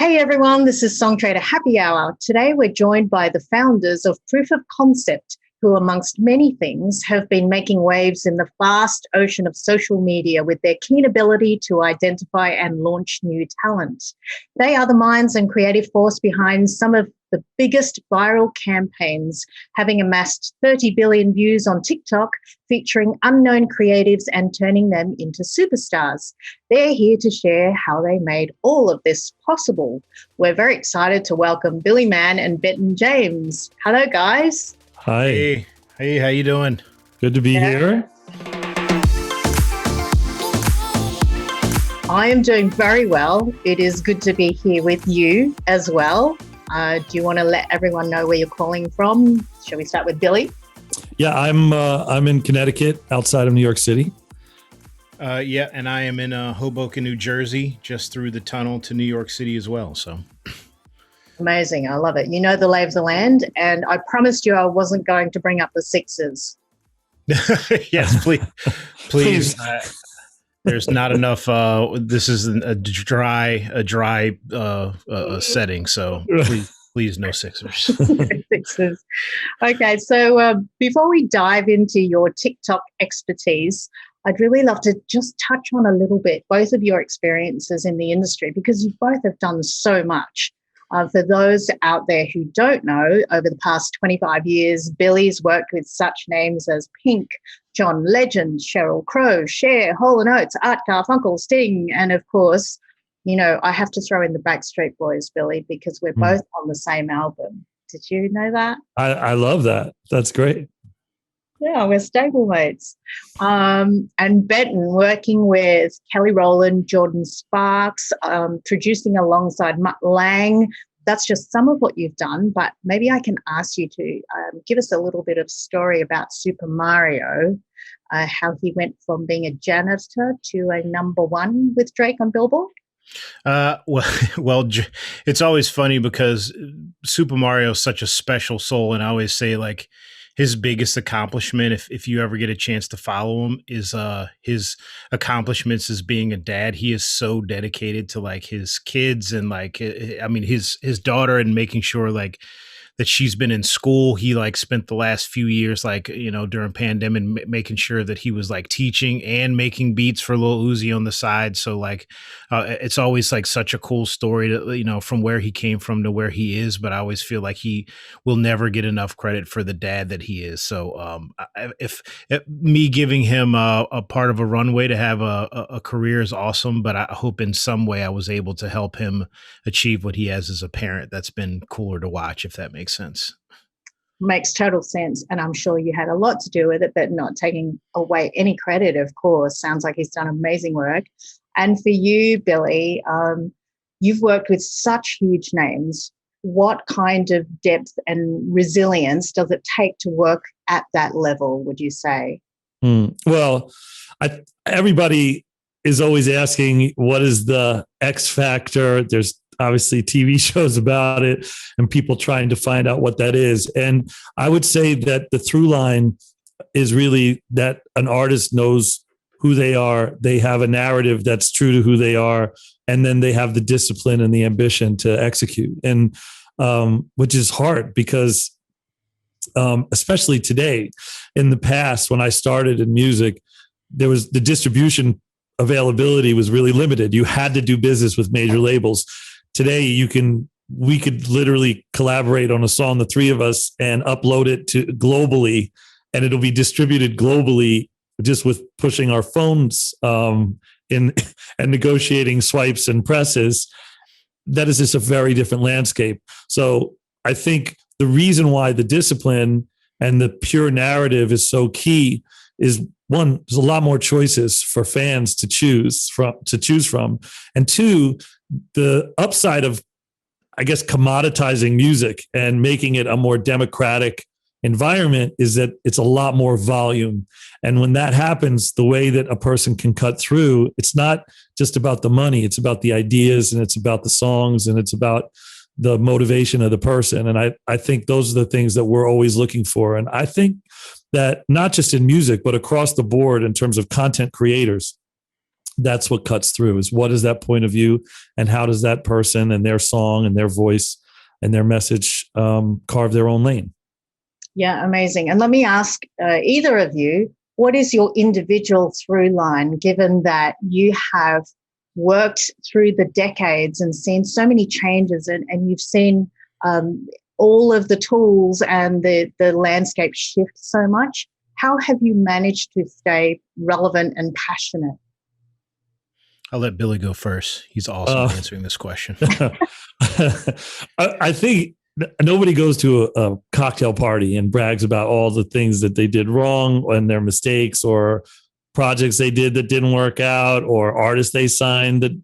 Hey everyone, this is Songtradr Happy Hour. Today we're joined by the founders of Proof of Concept, who amongst many things have been making waves in the vast ocean of social media with their keen ability to identify and launch new talent. They are the minds and creative force behind some of the biggest viral campaigns, having amassed 30 billion views on TikTok, featuring unknown creatives and turning them into superstars. They're here to share how they made all of this possible. We're very excited to welcome Billy Mann and Benton James. Hello, guys. Hi. Hey, how you doing? Good to be here. I am doing very well. It is good to be here with you as well. Do you want to let everyone know where you're calling from? Shall we start with Billy? Yeah, I'm in Connecticut, outside of New York City. Yeah, and I am in Hoboken, New Jersey, just through the tunnel to New York City as well. So amazing. I love it. You know the lay of the land, and I promised you I wasn't going to bring up the Sixers. Yes, please. There's not enough. This is a dry setting, so please, no Sixers. Sixers. Okay, so before we dive into your TikTok expertise, I'd really love to just touch on a little bit both of your experiences in the industry, because you both have done so much. For those out there who don't know, over the past 25 years, Billy's worked with such names as Pink, John Legend, Sheryl Crow, Cher, Hall & Oates, Art Garfunkel, Sting, and of course, you know, I have to throw in the Backstreet Boys, Billy, because we're both on the same album. Did you know that? I love that. That's great. Yeah, we're stablemates. And Benton, working with Kelly Rowland, Jordin Sparks, producing alongside Mutt Lang. That's just some of what you've done, but maybe I can ask you to give us a little bit of story about Supah Mario, how he went from being a janitor to a #1 with Drake on Billboard. Well, it's always funny because Supah Mario is such a special soul, and I always say, like, his biggest accomplishment, if you ever get a chance to follow him, is his accomplishments as being a dad. He is so dedicated to like his kids and like, I mean, his daughter, and making sure like that she's been in school. He like spent the last few years, like, you know, during pandemic, making sure that he was like teaching and making beats for Lil Uzi on the side. So like, it's always like such a cool story to, you know, from where he came from to where he is. But I always feel like he will never get enough credit for the dad that he is. So if me giving him a part of a runway to have a career is awesome, but I hope in some way I was able to help him achieve what he has as a parent. That's been cooler to watch, if that makes sense. Makes total sense. And I'm sure you had a lot to do with it, but not taking away any credit, of course. Sounds like he's done amazing work. And for you, Billy, you've worked with such huge names. What kind of depth and resilience does it take to work at that level, would you say? Well, everybody is always asking, what is the X factor? There's obviously TV shows about it and people trying to find out what that is. And I would say that the through line is really that an artist knows who they are. They have a narrative that's true to who they are. And then they have the discipline and the ambition to execute. And which is hard because especially today, in the past, when I started in music, there was the distribution availability was really limited. You had to do business with major labels. Today, we could literally collaborate on a song, the three of us, and upload it to globally, and it'll be distributed globally just with pushing our phones in and negotiating swipes and presses. That is just a very different landscape. So I think the reason why the discipline and the pure narrative is so key is, one, there's a lot more choices for fans to choose from. And two, the upside of, I guess, commoditizing music and making it a more democratic environment is that it's a lot more volume. And when that happens, the way that a person can cut through, it's not just about the money, it's about the ideas, and it's about the songs, and it's about the motivation of the person. And I think those are the things that we're always looking for. And I think that not just in music, but across the board in terms of content creators, that's what cuts through, is what is that point of view, and how does that person and their song and their voice and their message carve their own lane. Yeah, amazing. And let me ask either of you, what is your individual through line, given that you have worked through the decades and seen so many changes, and you've seen all of the tools and the landscape shift so much? How have you managed to stay relevant and passionate? I'll let Billy go first. He's awesome answering this question. I think nobody goes to a cocktail party and brags about all the things that they did wrong and their mistakes, or projects they did that didn't work out, or artists they signed that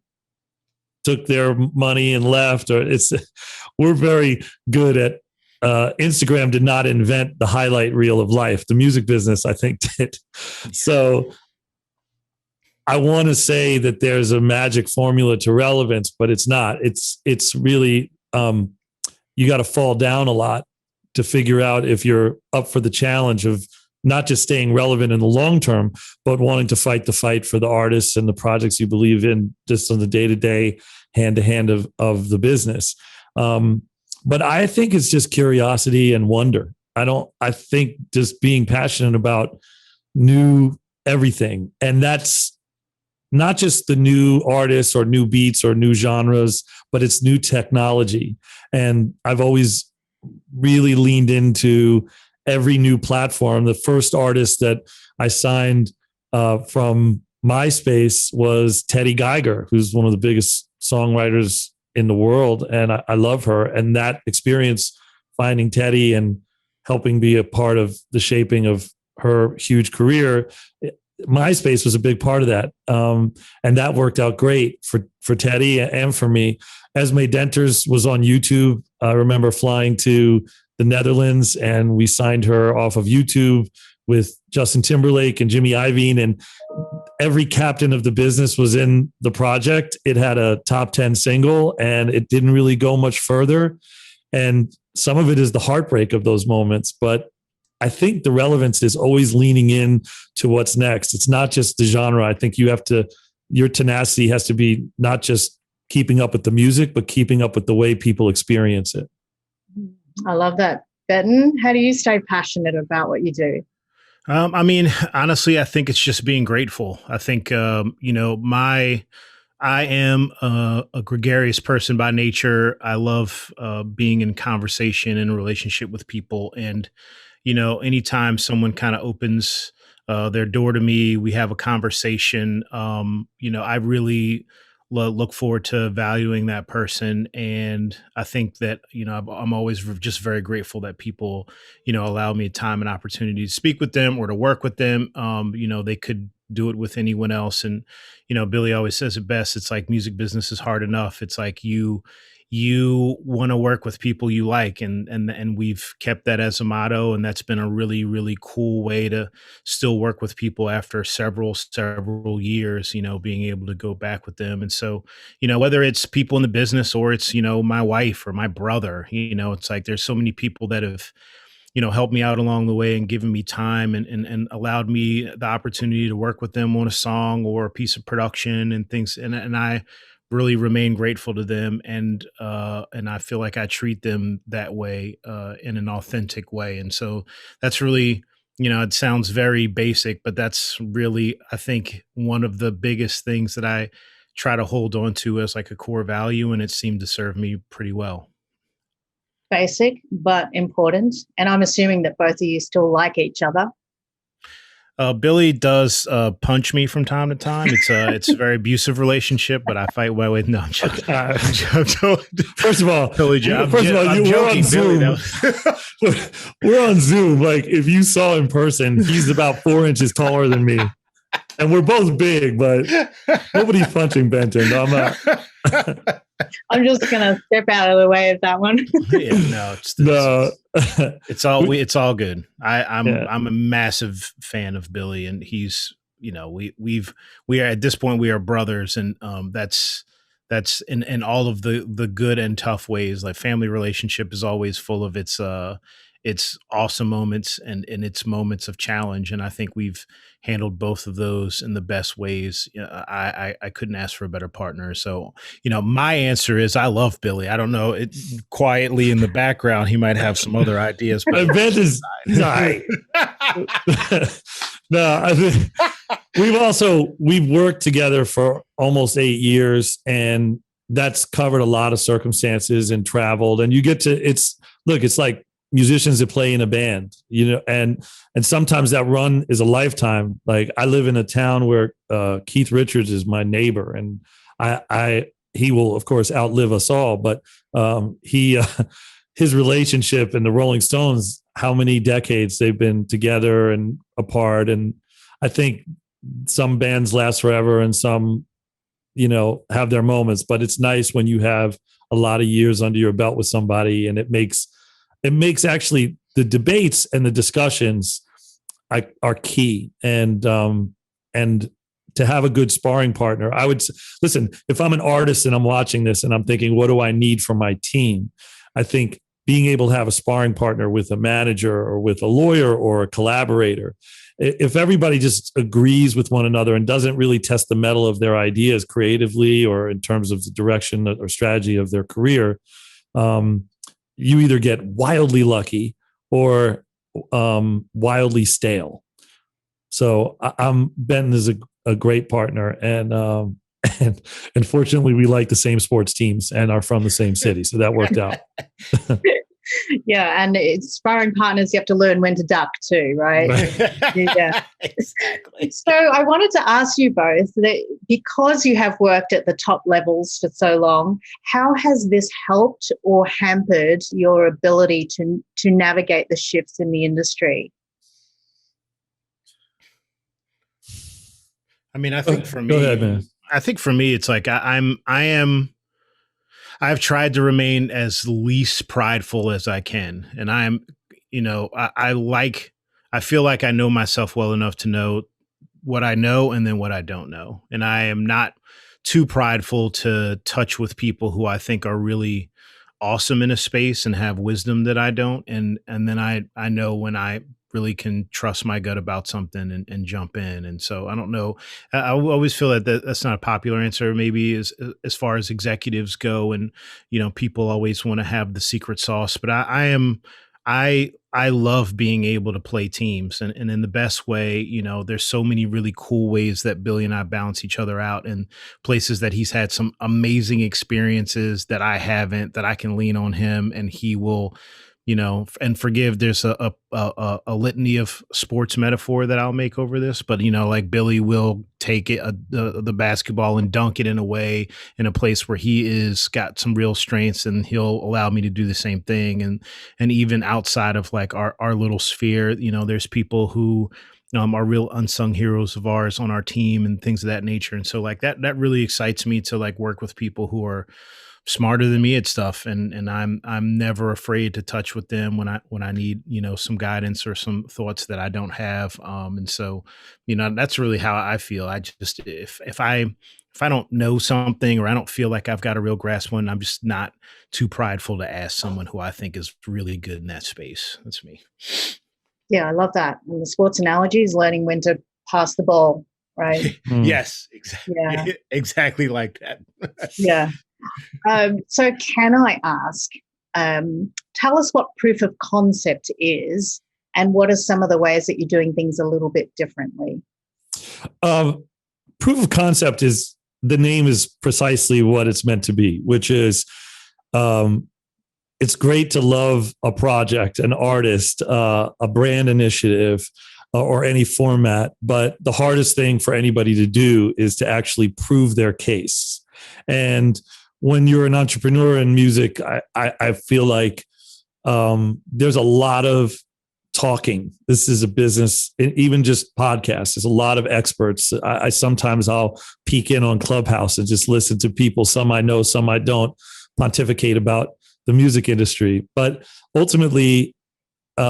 took their money and left. Or we're very good at Instagram did not invent the highlight reel of life. The music business, I think, did. So I want to say that there's a magic formula to relevance, but it's not. It's really you got to fall down a lot to figure out if you're up for the challenge of not just staying relevant in the long term, but wanting to fight the fight for the artists and the projects you believe in, just on the day-to-day, hand-to-hand of the business. But I think it's just curiosity and wonder. I think just being passionate about new everything. And that's not just the new artists or new beats or new genres, but it's new technology. And I've always really leaned into every new platform. The first artist that I signed from MySpace was Teddy Geiger, who's one of the biggest songwriters in the world. And I love her. And that experience, finding Teddy and helping be a part of the shaping of her huge career, MySpace was a big part of that. And that worked out great for Teddy and for me. Esme Denters was on YouTube. I remember flying to the Netherlands, and we signed her off of YouTube with Justin Timberlake and Jimmy Iovine, and every captain of the business was in the project. It had a top 10 single, and it didn't really go much further. And some of it is the heartbreak of those moments, but I think the relevance is always leaning in to what's next. It's not just the genre. I think your tenacity has to be not just keeping up with the music, but keeping up with the way people experience it. Mm-hmm. I love that. Benton, how do you stay passionate about what you do? I mean, honestly, I think it's just being grateful. I think, I am a gregarious person by nature. I love being in conversation and a relationship with people. And, anytime someone kind of opens their door to me, we have a conversation. I really look forward to valuing that person. And I think that, I'm always just very grateful that people, allow me time and opportunity to speak with them or to work with them. They could do it with anyone else. And, Billy always says it best. It's like music business is hard enough. It's like you want to work with people you like. And we've kept that as a motto. And that's been a really, really cool way to still work with people after several years, being able to go back with them. And so, whether it's people in the business or it's, my wife or my brother, it's like there's so many people that have, helped me out along the way and given me time and allowed me the opportunity to work with them on a song or a piece of production and things. And I really remain grateful to them. And I feel like I treat them that way in an authentic way. And so that's really, it sounds very basic, but that's really, I think, one of the biggest things that I try to hold on to as like a core value. And it seemed to serve me pretty well. Basic, but important. And I'm assuming that both of you still like each other. Billy does punch me from time to time. It's a very abusive relationship, but I fight my way. No, I'm joking. First of all, totally joking. We're on Zoom. We're on Zoom. Like, if you saw in person, he's about 4 inches taller than me. And we're both big, but nobody's punching Benton. No, I'm not. I'm just gonna step out of the way of that one. It's all good. I'm a massive fan of Billy, and he's, we are at this point, we are brothers, and that's in all of the good and tough ways. Like, family relationship is always full of its it's awesome moments and it's moments of challenge. And I think we've handled both of those in the best ways. I couldn't ask for a better partner. So, my answer is I love Billy. I don't know, quietly in the background, he might have some other ideas. But Ben is right. No, I think we've worked together for almost 8 years, and that's covered a lot of circumstances and traveled. And you get to it's like musicians that play in a band, and sometimes that run is a lifetime. Like I live in a town where Keith Richards is my neighbor, and he will of course outlive us all, but his relationship and the Rolling Stones, how many decades they've been together and apart. And I think some bands last forever and some, have their moments, but it's nice when you have a lot of years under your belt with somebody, and it makes actually the debates and the discussions are key. And to have a good sparring partner, I would listen, if I'm an artist and I'm watching this and I'm thinking, what do I need from my team? I think being able to have a sparring partner with a manager or with a lawyer or a collaborator, if everybody just agrees with one another and doesn't really test the mettle of their ideas creatively or in terms of the direction or strategy of their career, you either get wildly lucky or wildly stale. So Benton is a great partner, and fortunately we like the same sports teams and are from the same city, so that worked out. Yeah, and it's sparring partners, you have to learn when to duck too, right? Yeah, exactly. So I wanted to ask you both that because you have worked at the top levels for so long, how has this helped or hampered your ability to navigate the shifts in the industry? I mean, I think for me, go ahead, man. I think for me, it's like I've tried to remain as least prideful as I can. And I feel like I know myself well enough to know what I know and then what I don't know. And I am not too prideful to touch with people who I think are really awesome in a space and have wisdom that I don't. And then I know when I really can trust my gut about something and jump in. And so I don't know. I always feel that's not a popular answer, maybe as far as executives go. And, people always want to have the secret sauce, but I love being able to play teams and in the best way. There's so many really cool ways that Billy and I balance each other out, and places that he's had some amazing experiences that I haven't, that I can lean on him and he will, and forgive, there's a litany of sports metaphor that I'll make over this, but like Billy will take it, the basketball and dunk it in a place where he is got some real strengths, and he'll allow me to do the same thing. And even outside of like our little sphere, there's people who are real unsung heroes of ours on our team and things of that nature. And so like that really excites me to like work with people who are smarter than me at stuff, and I'm never afraid to touch with them when I need some guidance or some thoughts that I don't have, and so that's really how I feel. I just if I don't know something or I don't feel like I've got a real grasp on, I'm just not too prideful to ask someone who I think is really good in that space. That's me. Yeah, I love that. And the sports analogy is learning when to pass the ball, right? Yes, exactly. Yeah. Exactly like that. Yeah. So can I ask, tell us what proof of concept is and what are some of the ways that you're doing things a little bit differently? Proof of concept is, the name is precisely what it's meant to be, which is it's great to love a project, an artist, a brand initiative, or any format. But the hardest thing for anybody to do is to actually prove their case. And when you're an entrepreneur in music, I feel like there's a lot of talking. This is a business, even just podcasts. There's a lot of experts. I'll peek in on Clubhouse and just listen to people. Some I know, some I don't, pontificate about the music industry. But ultimately, as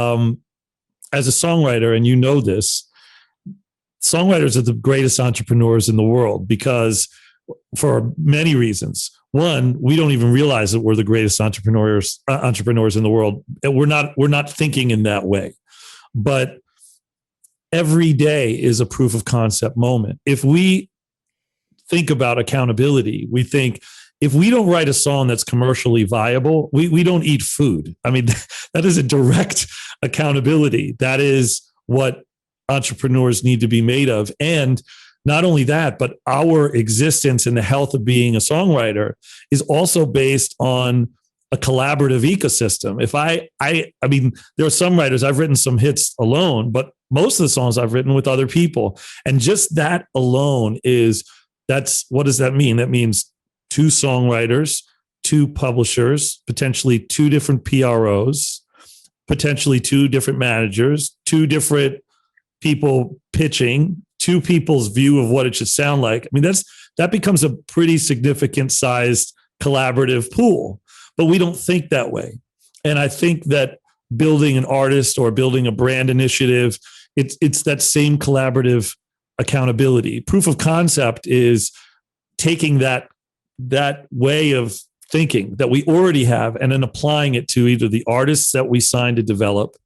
a songwriter, and this, songwriters are the greatest entrepreneurs in the world, because for many reasons. One, we don't even realize that we're the greatest entrepreneurs in the world. We're not thinking in that way. But every day is a proof of concept moment. If we think about accountability, we think if we don't write a song that's commercially viable, we don't eat food. I mean, that is a direct accountability. That is what entrepreneurs need to be made of. And not only that, but our existence and the health of being a songwriter is also based on a collaborative ecosystem. If I mean, there are some writers, I've written some hits alone, but most of the songs I've written with other people. And just that alone what does that mean? That means 2 songwriters, 2 publishers, potentially 2 different PROs, potentially 2 different managers, 2 different people pitching, 2 people's view of what it should sound like. I mean, that becomes a pretty significant sized collaborative pool, but we don't think that way. And I think that building an artist or building a brand initiative, it's that same collaborative accountability. Proof of concept is taking that way of thinking that we already have and then applying it to either the artists that we sign to develop,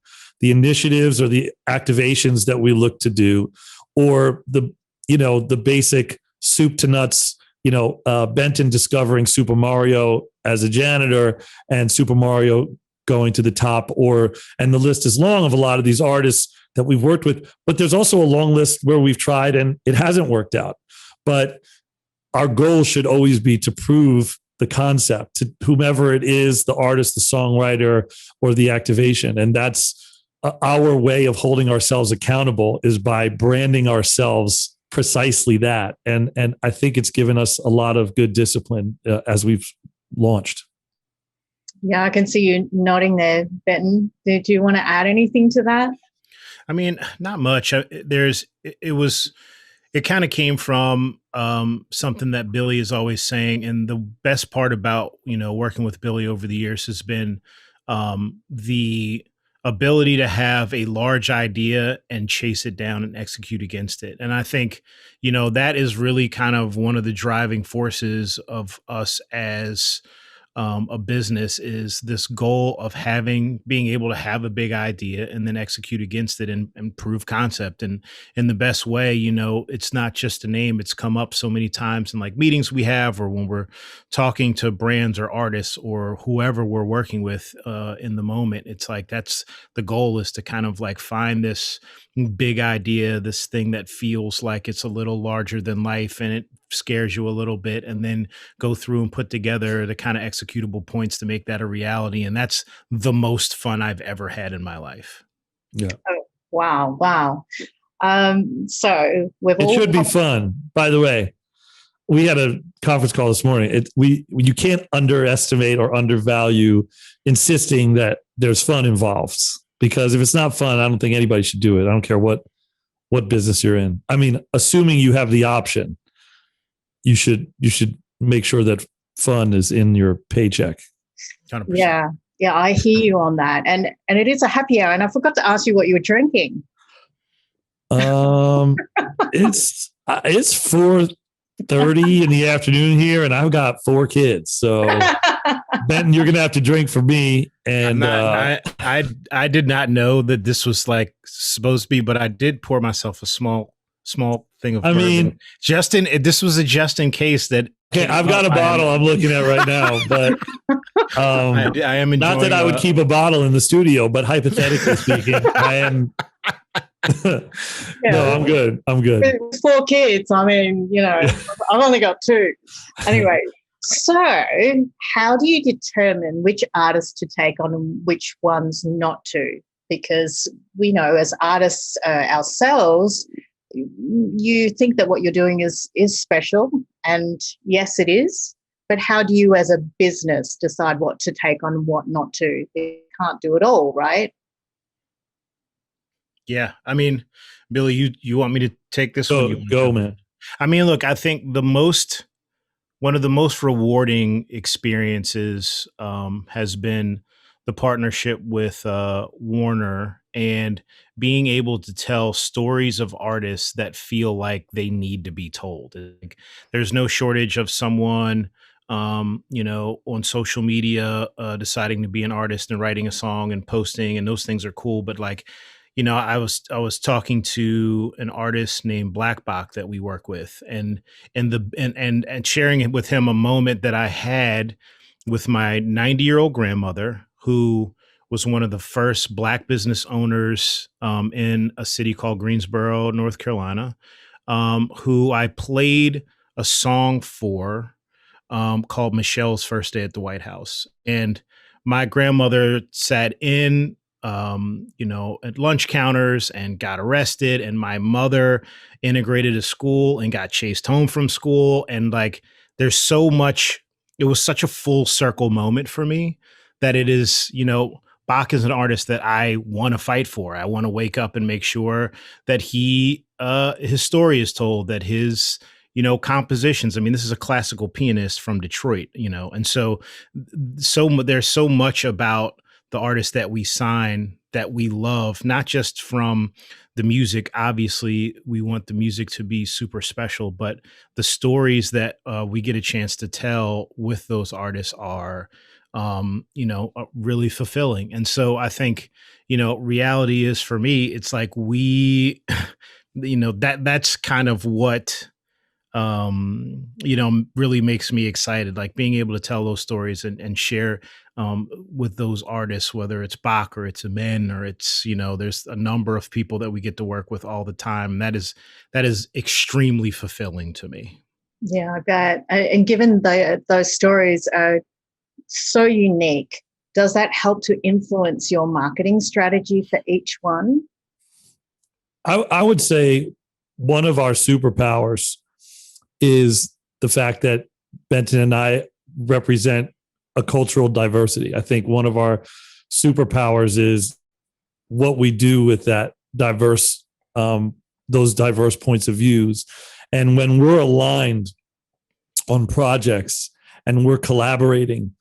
the initiatives or the activations that we look to do, or the basic soup to nuts, Benton discovering Supah Mario as a janitor and Supah Mario going to the top, and the list is long of a lot of these artists that we've worked with, but there's also a long list where we've tried and it hasn't worked out. But our goal should always be to prove the concept to whomever it is, the artist, the songwriter, or the activation. And that's our way of holding ourselves accountable, is by branding ourselves precisely that. And I think it's given us a lot of good discipline as we've launched. Yeah, I can see you nodding there, Benton. Did you want to add anything to that? I mean, not much. It kind of came from something that Billy is always saying. And the best part about, working with Billy over the years has been the ability to have a large idea and chase it down and execute against it. And I think, that is really kind of one of the driving forces of us as a business, is this goal of being able to have a big idea and then execute against it and prove concept. And in the best way, it's not just a name. It's come up so many times in like meetings we have, or when we're talking to brands or artists or whoever we're working with in the moment. It's like, that's the goal, is to kind of like find this big idea, this thing that feels like it's a little larger than life and it scares you a little bit, and then go through and put together the kind of executable points to make that a reality. And that's the most fun I've ever had in my life. Yeah. Oh, wow. So it should be fun. By the way, we had a conference call this morning. You can't underestimate or undervalue insisting that there's fun involved, because if it's not fun, I don't think anybody should do it. I don't care what business you're in. I mean, assuming you have the option, you should make sure that fun is in your paycheck. 100%. Yeah, I hear you on that. And it is a happy hour. And I forgot to ask you what you were drinking. It's 4:30 in the afternoon here, and I've got 4 kids. So Benton, you're gonna have to drink for me. And I did not know that this was like supposed to be, but I did pour myself a small thing of bourbon. Mean, this was a just in case that. Okay, I've got a bottle I'm looking at right now, but I am enjoying, not that I would keep a bottle in the studio, but hypothetically speaking, I am. No, I'm good. 4 kids. I mean, I've only got 2. Anyway, so how do you determine which artists to take on and which ones not to? Because we know as artists ourselves, you think that what you're doing is special, and yes, it is. But how do you, as a business, decide what to take on and what not to? You can't do it all, right? Yeah, I mean, Billy, you want me to take this one? Go, man. I mean, look, I think one of the most rewarding experiences has been the partnership with Warner and being able to tell stories of artists that feel like they need to be told. Like, there's no shortage of someone, on social media, deciding to be an artist and writing a song and posting, and those things are cool. But like, I was talking to an artist named Blackbach that we work with, and sharing it with him a moment that I had with my 90-year-old grandmother, who was one of the first Black business owners in a city called Greensboro, North Carolina, who I played a song for called Michelle's First Day at the White House. And my grandmother sat in, at lunch counters and got arrested. And my mother integrated a school and got chased home from school. And like, there's so much, it was such a full circle moment for me that it is, Bach is an artist that I want to fight for. I want to wake up and make sure that his story is told, that his, compositions. I mean, this is a classical pianist from Detroit, and so there's so much about the artists that we sign that we love, not just from the music. Obviously, we want the music to be super special, but the stories that we get a chance to tell with those artists are, really fulfilling. And so I think, reality is, for me, it's like that's kind of what, really makes me excited, like being able to tell those stories and share with those artists, whether it's Bach or it's a Mann or it's, there's a number of people that we get to work with all the time. That is extremely fulfilling to me. Yeah, I bet. And given those stories are so unique, does that help to influence your marketing strategy for each one? I would say one of our superpowers is the fact that Benton and I represent a cultural diversity. I think one of our superpowers is what we do with that those diverse points of views. And when we're aligned on projects and we're collaborating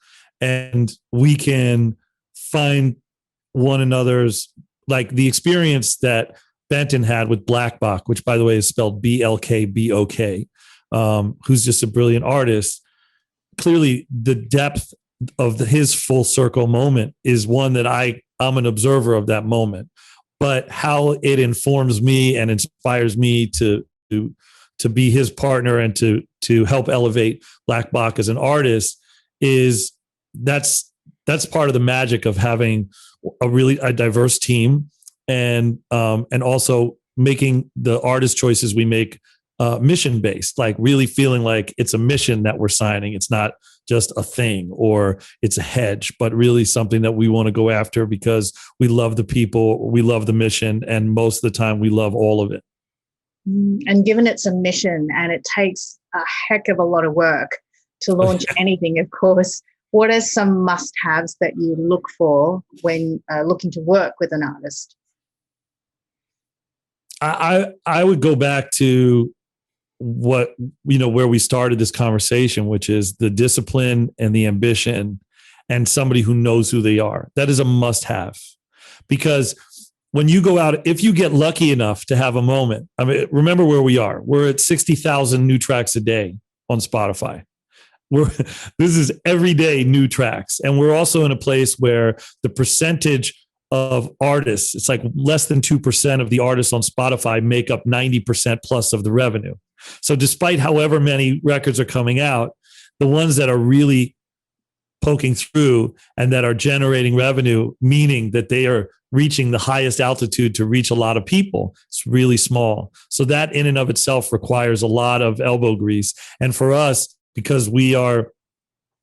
and we can find one another's, like the experience that Benton had with Blackbach, which by the way is spelled BLKBOK, who's just a brilliant artist. Clearly the depth of his full circle moment is one that I'm an observer of that moment, but how it informs me and inspires me to be his partner and to help elevate Blackbach as an artist that's part of the magic of having a diverse team and also making the artist choices we make mission based, like really feeling like it's a mission that we're signing. It's not just a thing or it's a hedge, but really something that we want to go after because we love the people, we love the mission, and most of the time we love all of it. And given it's a mission and it takes a heck of a lot of work to launch anything, of course, what are some must-haves that you look for when looking to work with an artist? I would go back to where we started this conversation, which is the discipline and the ambition and somebody who knows who they are. That is a must-have, because when you go out, if you get lucky enough to have a moment, I mean, remember where we are. We're at 60,000 new tracks a day on Spotify. This is every day new tracks. And we're also in a place where the percentage of artists, it's like less than 2% of the artists on Spotify make up 90% plus of the revenue. So despite however many records are coming out, the ones that are really poking through and that are generating revenue, meaning that they are reaching the highest altitude to reach a lot of people, it's really small. So that in and of itself requires a lot of elbow grease. And for us, because we have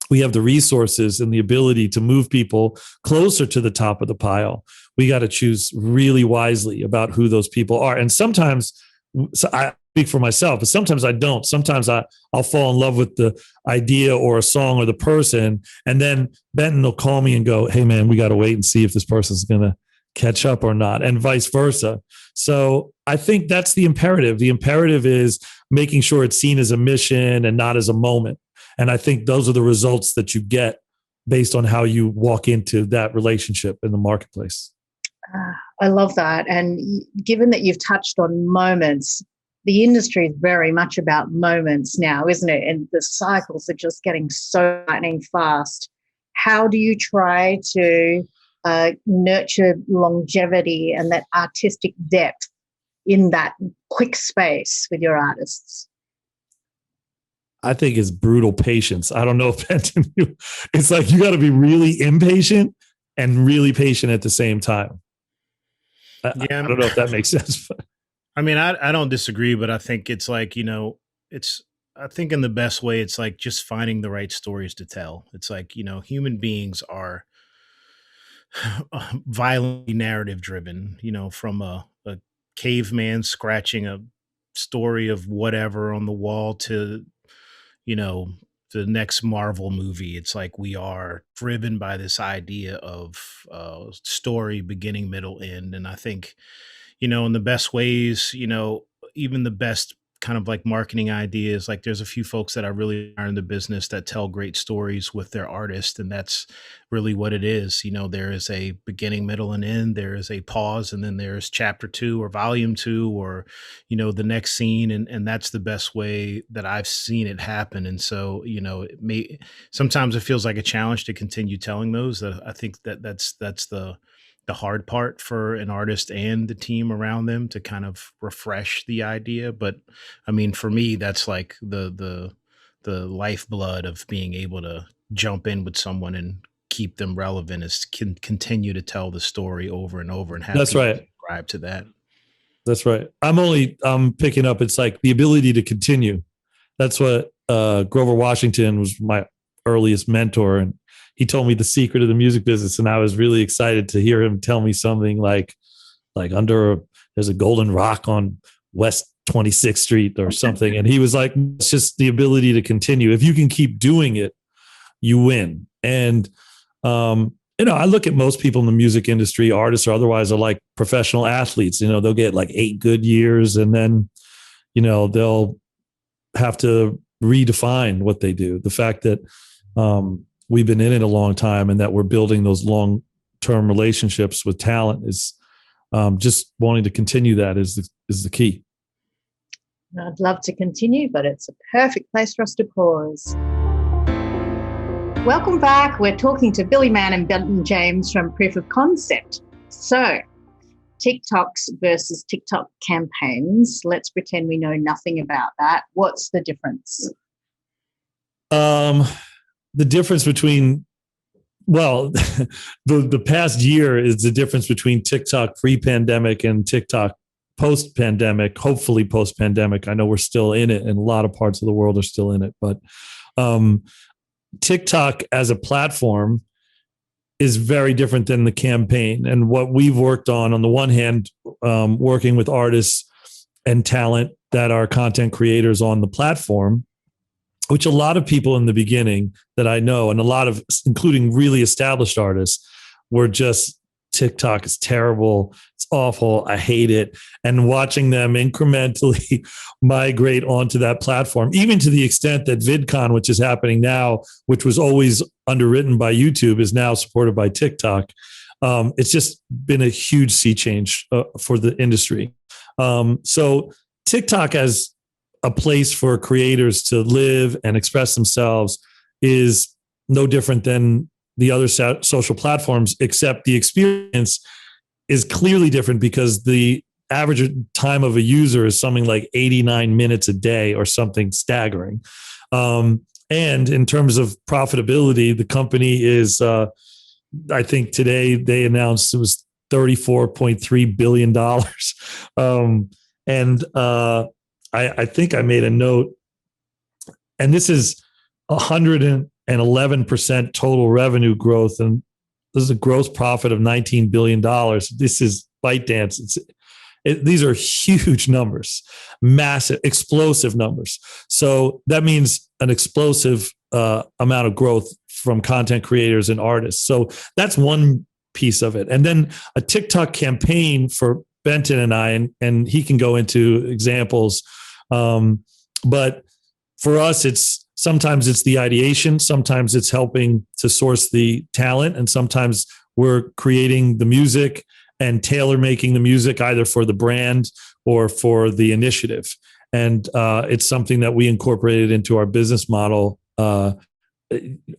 the resources and the ability to move people closer to the top of the pile, we got to choose really wisely about who those people are. And sometimes, so I speak for myself, but sometimes I don't. Sometimes I'll fall in love with the idea or a song or the person. And then Benton will call me and go, hey man, we got to wait and see if this person's going to catch up or not, and vice versa. So I think that's the imperative. The imperative is making sure it's seen as a mission and not as a moment. And I think those are the results that you get based on how you walk into that relationship in the marketplace. I love that. And given that you've touched on moments, the industry is very much about moments now, isn't it? And the cycles are just getting so lightning fast. How do you try to nurture longevity and that artistic depth in that quick space with your artists? I think it's brutal patience. I don't know if Benton, it's like you got to be really impatient and really patient at the same time. I don't know if that makes sense. I mean, I don't disagree, but I think it's like, I think in the best way, it's like just finding the right stories to tell. It's like, human beings are violently narrative driven, from a caveman scratching a story of whatever on the wall to, the next Marvel movie. It's like we are driven by this idea of story, beginning, middle, end. And I think, in the best ways, even the best kind of like marketing ideas, like there's a few folks that I really are in the business that tell great stories with their artist. And that's really what it is. There is a beginning, middle, and end. There is a pause, and then there's chapter 2 or volume 2 or, the next scene. And that's the best way that I've seen it happen. And so, sometimes it feels like a challenge to continue telling those. I think that's the hard part for an artist and the team around them to kind of refresh the idea. But I mean, for me, that's like the lifeblood of being able to jump in with someone and keep them relevant, is can continue to tell the story over and over and have that's right. Subscribe to that. That's right. I'm picking up. It's like the ability to continue. That's what Grover Washington was my earliest mentor. And he told me the secret of the music business. And I was really excited to hear him tell me something like there's a golden rock on West 26th Street or something. And he was like, it's just the ability to continue. If you can keep doing it, you win. And, I look at most people in the music industry, artists or otherwise, are like professional athletes. They'll get like 8 good years and then, they'll have to redefine what they do. The fact that, we've been in it a long time and that we're building those long-term relationships with talent is just wanting to continue that is the key. I'd love to continue, but it's a perfect place for us to pause. Welcome back. We're talking to Billy Mann and Benton James from Proof of Concept. So, TikToks versus TikTok campaigns. Let's pretend we know nothing about that. What's the difference? The difference between, the past year is the difference between TikTok pre-pandemic and TikTok post-pandemic, hopefully post-pandemic. I know we're still in it and a lot of parts of the world are still in it, but TikTok as a platform is very different than the campaign. And what we've worked on the one hand, working with artists and talent that are content creators on the platform, which a lot of people in the beginning that I know, and a lot of, including really established artists, were just, TikTok is terrible. It's awful. I hate it. And watching them incrementally migrate onto that platform, even to the extent that VidCon, which is happening now, which was always underwritten by YouTube, is now supported by TikTok. It's just been a huge sea change for the industry. So TikTok as a place for creators to live and express themselves is no different than the other social platforms, except the experience is clearly different because the average time of a user is something like 89 minutes a day or something staggering. And in terms of profitability, the company is, I think today they announced it was $34.3 billion. I think I made a note, and this is 111% total revenue growth, and this is a gross profit of $19 billion. This is ByteDance. These are huge numbers, massive, explosive numbers. So that means an explosive amount of growth from content creators and artists. So that's one piece of it. And then a TikTok campaign for Benton and I, and he can go into examples. But for us, sometimes it's the ideation, sometimes it's helping to source the talent, and sometimes we're creating the music and tailor making the music either for the brand or for the initiative. And it's something that we incorporated into our business model.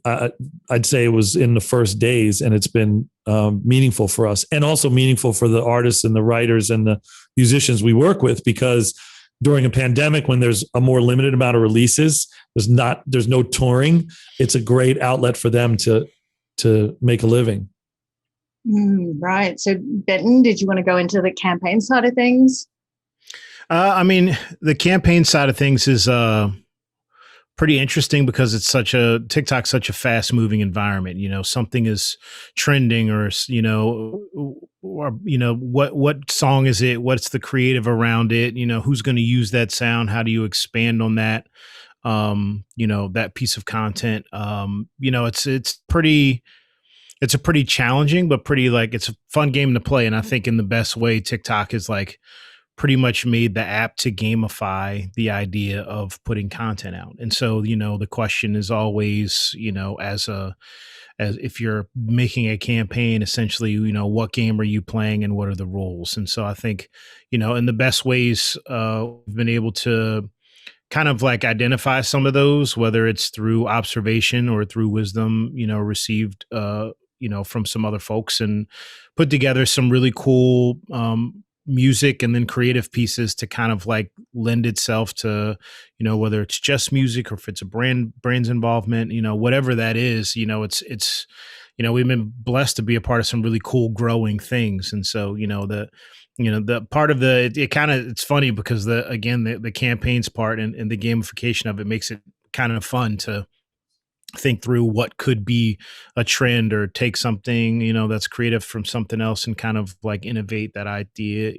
I'd say it was in the first days, and it's been meaningful for us, and also meaningful for the artists and the writers and the musicians we work with, because during a pandemic, when there's a more limited amount of releases, there's no touring. It's a great outlet for them to make a living. Right. So, Benton, did you want to go into the campaign side of things? I mean, the campaign side of things is pretty interesting because it's TikTok's such a fast moving environment. Something is trending, or what song is it? What's the creative around it? Who's going to use that sound? How do you expand on that? That piece of content. It's a pretty challenging, but it's a fun game to play. And I think in the best way, TikTok is pretty much made the app to gamify the idea of putting content out. And so, the question is always, as if you're making a campaign, essentially, what game are you playing and what are the rules? And so I think, in the best ways, we've been able to kind of identify some of those, whether it's through observation or through wisdom, received, from some other folks, and put together some really cool, music and then creative pieces to kind of lend itself to, whether it's just music or if it's a brand's involvement, whatever that is, it's we've been blessed to be a part of some really cool growing things. And so, the part of it's funny because the campaigns part and the gamification of it makes it kind of fun to think through what could be a trend, or take something, that's creative from something else and kind of innovate that idea.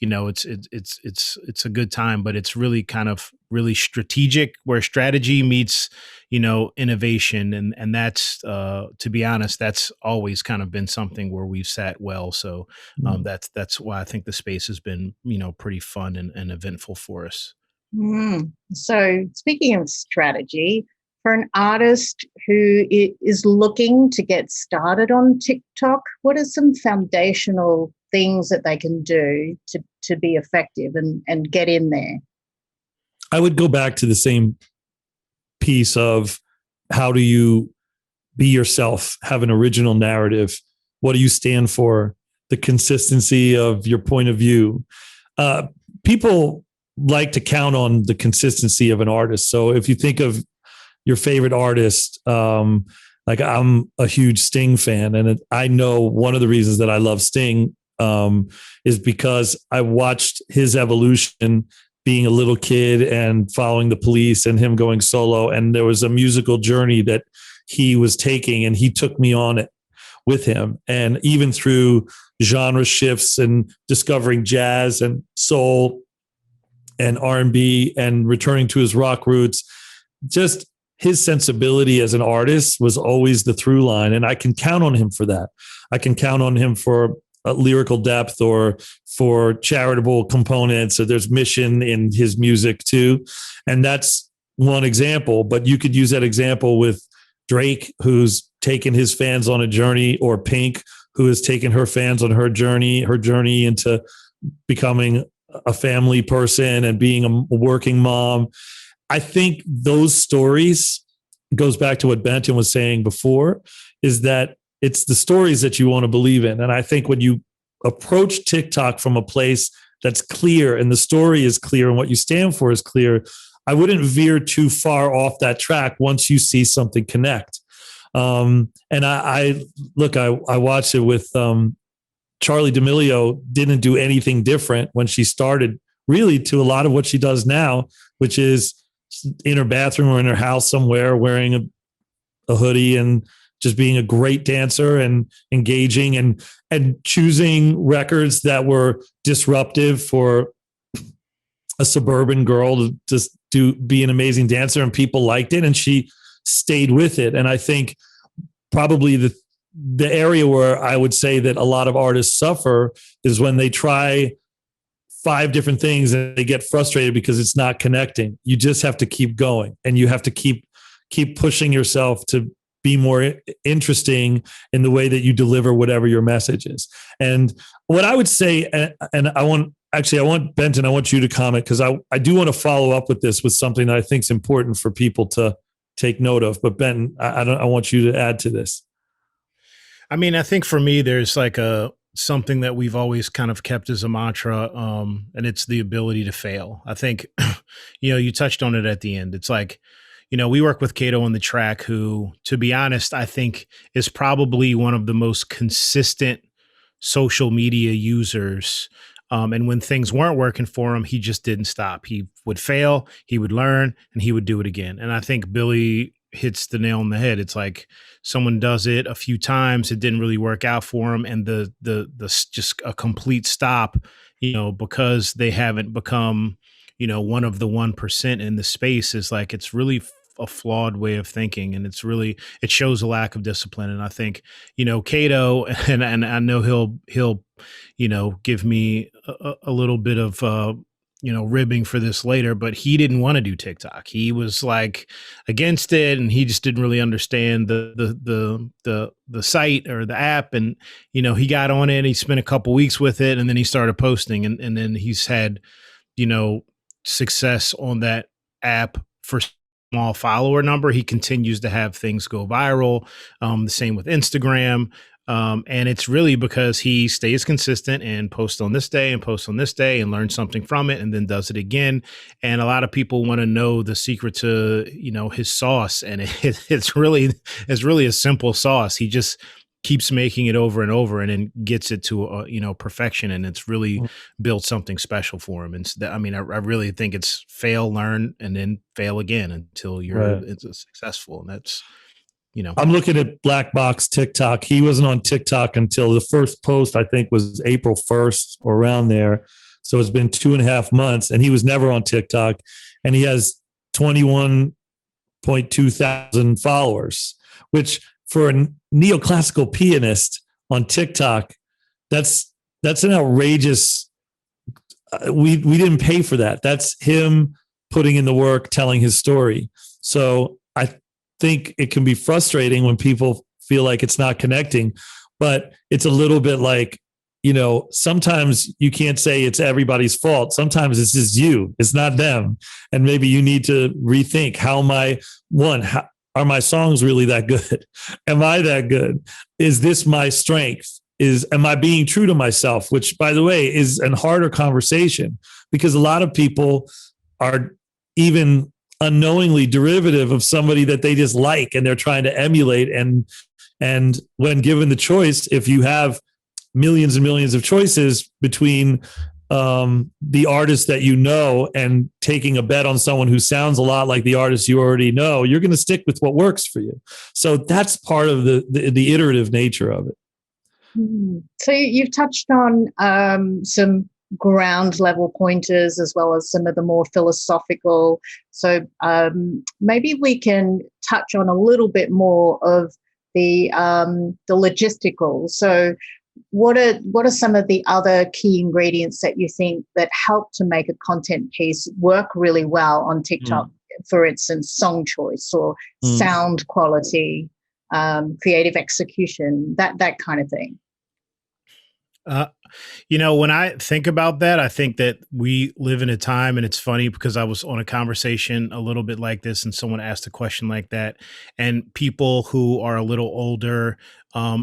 It's a good time, but it's really kind of really strategic, where strategy meets, innovation. And that's, to be honest, that's always kind of been something where we've sat well. So that's why I think the space has been, pretty fun and eventful for us. So speaking of strategy, for an artist who is looking to get started on TikTok, what are some foundational things that they can do to be effective and get in there? I would go back to the same piece of, how do you be yourself, have an original narrative? What do you stand for? The consistency of your point of view. People like to count on the consistency of an artist. So if you think of your favorite artist, I'm a huge Sting fan, and I know one of the reasons that I love Sting is because I watched his evolution, being a little kid and following the Police and him going solo, and there was a musical journey that he was taking, and he took me on it with him. And even through genre shifts and discovering jazz and soul and R&B and returning to his rock roots, just his sensibility as an artist was always the through line. And I can count on him for that. I can count on him for lyrical depth or for charitable components. So there's mission in his music too. And that's one example, but you could use that example with Drake, who's taken his fans on a journey, or Pink, who has taken her fans on her journey into becoming a family person and being a working mom. I think those stories, goes back to what Benton was saying before, is that it's the stories that you want to believe in. And I think when you approach TikTok from a place that's clear and the story is clear and what you stand for is clear, I wouldn't veer too far off that track once you see something connect. And I watched it with Charli D'Amelio. Didn't do anything different when she started, really, to a lot of what she does now, which is in her bathroom or in her house somewhere wearing a hoodie and just being a great dancer and engaging and choosing records that were disruptive for a suburban girl to just be an amazing dancer, and people liked it and she stayed with it. And I think probably the area where I would say that a lot of artists suffer is when they try 5 different things and they get frustrated because it's not connecting. You just have to keep going, and you have to keep pushing yourself to be more interesting in the way that you deliver whatever your message is. And what I would say, and I want Benton, I want you to comment, because I do want to follow up with this with something that I think is important for people to take note of. But Benton, I want you to add to this. I mean, I think for me, there's like something that we've always kind of kept as a mantra, and it's the ability to fail. I think, you touched on it at the end. It's like, we work with Kato on the track, who, to be honest, I think is probably one of the most consistent social media users. And when things weren't working for him, he just didn't stop. He would fail, he would learn, and he would do it again. And I think Billy hits the nail on the head. It's like someone does it a few times, it didn't really work out for him, and the just a complete stop, because they haven't become, one of the 1% in the space, is like, it's really a flawed way of thinking, and it shows a lack of discipline. And I think, Kato, and I know he'll give me a little bit of ribbing for this later, but he didn't want to do TikTok. He was like against it, and he just didn't really understand the site or the app. And he got on it, he spent a couple weeks with it, and then he started posting, and then he's had success on that app for small follower number. He continues to have things go viral. The same with Instagram. And it's really because he stays consistent and posts on this day and posts on this day and learns something from it and then does it again. And a lot of people want to know the secret to, his sauce. And it's really a simple sauce. He just keeps making it over and over, and then gets it to perfection, and it's really built something special for him. And I really think it's fail, learn, and then fail again until you're successful. And that's I'm looking at Black Box TikTok. He wasn't on TikTok until the first post, I think, was April 1st or around there. So it's been 2.5 months, and he was never on TikTok, and he has 21.2 thousand followers, which for a neoclassical pianist on TikTok, that's an outrageous. We didn't pay for that. That's him putting in the work, telling his story. So I think it can be frustrating when people feel like it's not connecting, but it's a little bit like, sometimes you can't say it's everybody's fault. Sometimes it's just you. It's not them. And maybe you need to rethink, are my songs really that good? Am I that good? Is this my strength? Am I being true to myself? Which, by the way, is a harder conversation, because a lot of people are even unknowingly derivative of somebody that they just like, and they're trying to emulate. And when given the choice, if you have millions and millions of choices between the artist that and taking a bet on someone who sounds a lot like the artist you already know, you're going to stick with what works for you. So that's part of the iterative nature of it. So you've touched on some ground level pointers as well as some of the more philosophical. So maybe we can touch on a little bit more of the logistical. So what are some of the other key ingredients that you think that help to make a content piece work really well on TikTok? For instance, song choice or sound quality, creative execution, that kind of thing. When I think about that, I think that we live in a time, and it's funny because I was on a conversation a little bit like this, and someone asked a question like that, and people who are a little older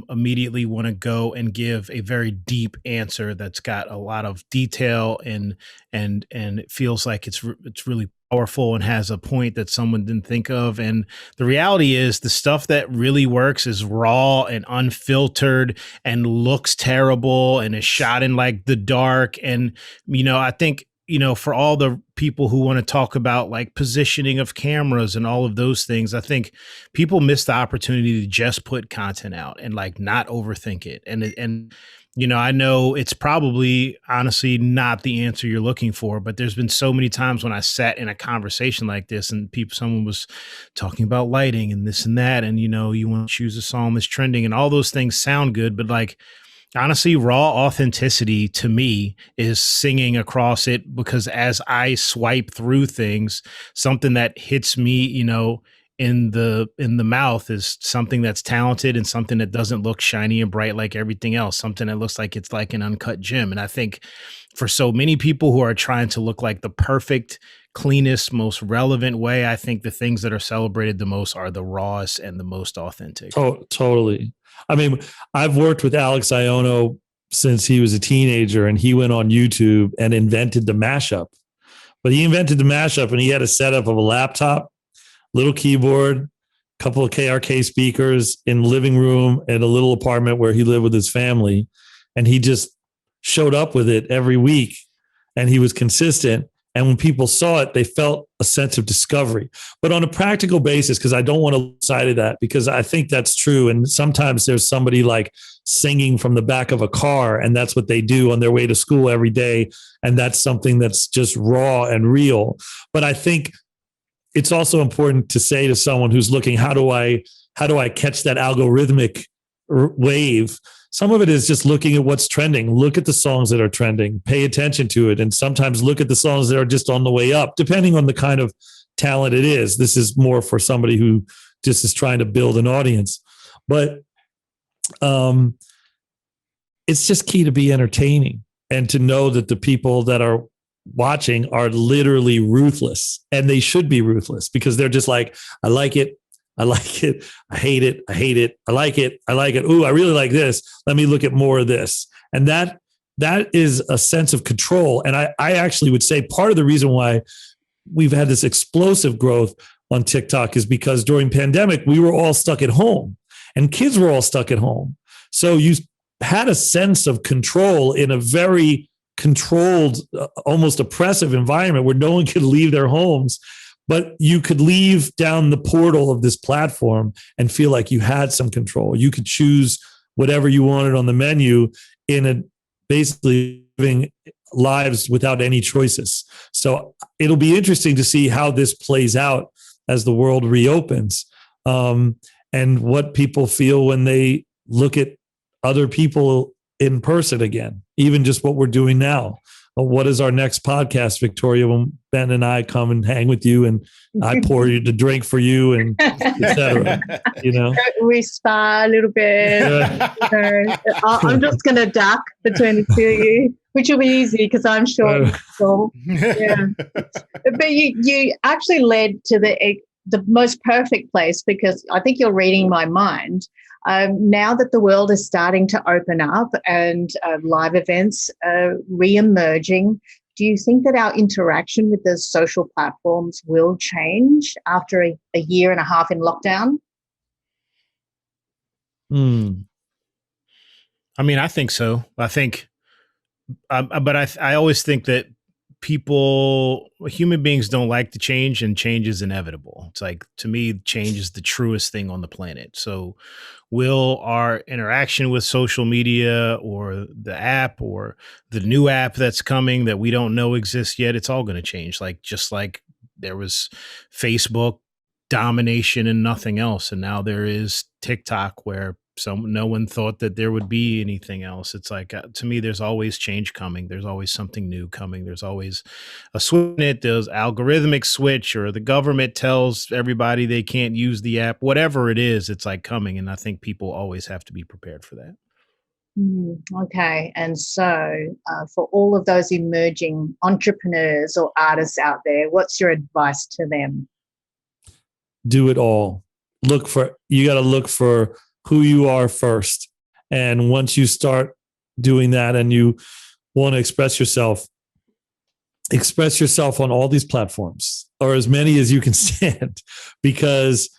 immediately want to go and give a very deep answer that's got a lot of detail and it feels like it's really powerful and has a point that someone didn't think of. And the reality is the stuff that really works is raw and unfiltered and looks terrible and is shot in like the dark. And, I think, for all the people who want to talk about like positioning of cameras and all of those things, I think people miss the opportunity to just put content out and like not overthink it. And I know it's probably honestly not the answer you're looking for, but there's been so many times when I sat in a conversation like this and someone was talking about lighting and this and that. And, you want to choose a song that's trending and all those things sound good, but like, honestly, raw authenticity to me is singing across it, because as I swipe through things, something that hits me, in the mouth is something that's talented and something that doesn't look shiny and bright like everything else, something that looks like it's like an uncut gem. And I think for so many people who are trying to look like the perfect, cleanest, most relevant way, I think the things that are celebrated the most are the rawest and the most authentic. Oh, totally. I mean, I've worked with Alex Iono since he was a teenager, and he went on YouTube and invented the mashup. But he invented the mashup, and he had a setup of a laptop, little keyboard, couple of KRK speakers in the living room at a little apartment where he lived with his family. And he just showed up with it every week, and he was consistent. And when people saw it, they felt a sense of discovery. But on a practical basis, because I don't want to lose sight of that, because I think that's true. And sometimes there's somebody like singing from the back of a car, and that's what they do on their way to school every day. And that's something that's just raw and real. But I think it's also important to say to someone who's looking, how do I catch that algorithmic wave? Some of it is just looking at what's trending. Look at the songs that are trending, pay attention to it. And sometimes look at the songs that are just on the way up, depending on the kind of talent it is. This is more for somebody who just is trying to build an audience. But it's just key to be entertaining and to know that the people that are watching are literally ruthless, and they should be ruthless, because they're just like, I like it. I like it. I hate it. I hate it. I like it. I like it. Ooh, I really like this. Let me look at more of this. And that is a sense of control. And I actually would say part of the reason why we've had this explosive growth on TikTok is because during pandemic, we were all stuck at home, and kids were all stuck at home. So you had a sense of control in a very controlled, almost oppressive environment where no one could leave their homes, but you could leave down the portal of this platform and feel like you had some control. You could choose whatever you wanted on the menu in a basically living lives without any choices. So it'll be interesting to see how this plays out as the world reopens, and what people feel when they look at other people in person again, even just what we're doing now. What is our next podcast, Victoria, when Ben and I come and hang with you and I pour you the drink for you and et cetera, you know? We spar a little bit. I'm just going to duck between the two of you, which will be easy because I'm short. Yeah. But you actually led to the most perfect place, because I think you're reading my mind. Now that the world is starting to open up and live events are re-emerging, do you think that our interaction with those social platforms will change after a year and a half in lockdown? I mean, I think so. I think, but I always think that human beings don't like to change, and change is inevitable. It's like, to me, change is the truest thing on the planet. So will our interaction with social media or the app or the new app that's coming that we don't know exists yet, it's all going to change. Like, just like there was Facebook domination and nothing else, and now there is TikTok, where no one thought that there would be anything else. It's like, to me, there's always change coming. There's always something new coming. There's always a switch. There's algorithmic switch, or the government tells everybody they can't use the app. Whatever it is, it's like coming. And I think people always have to be prepared for that. Okay. And so for all of those emerging entrepreneurs or artists out there, what's your advice to them? Do it all. You got to look for who you are first. And once you start doing that and you want to express yourself on all these platforms, or as many as you can stand, because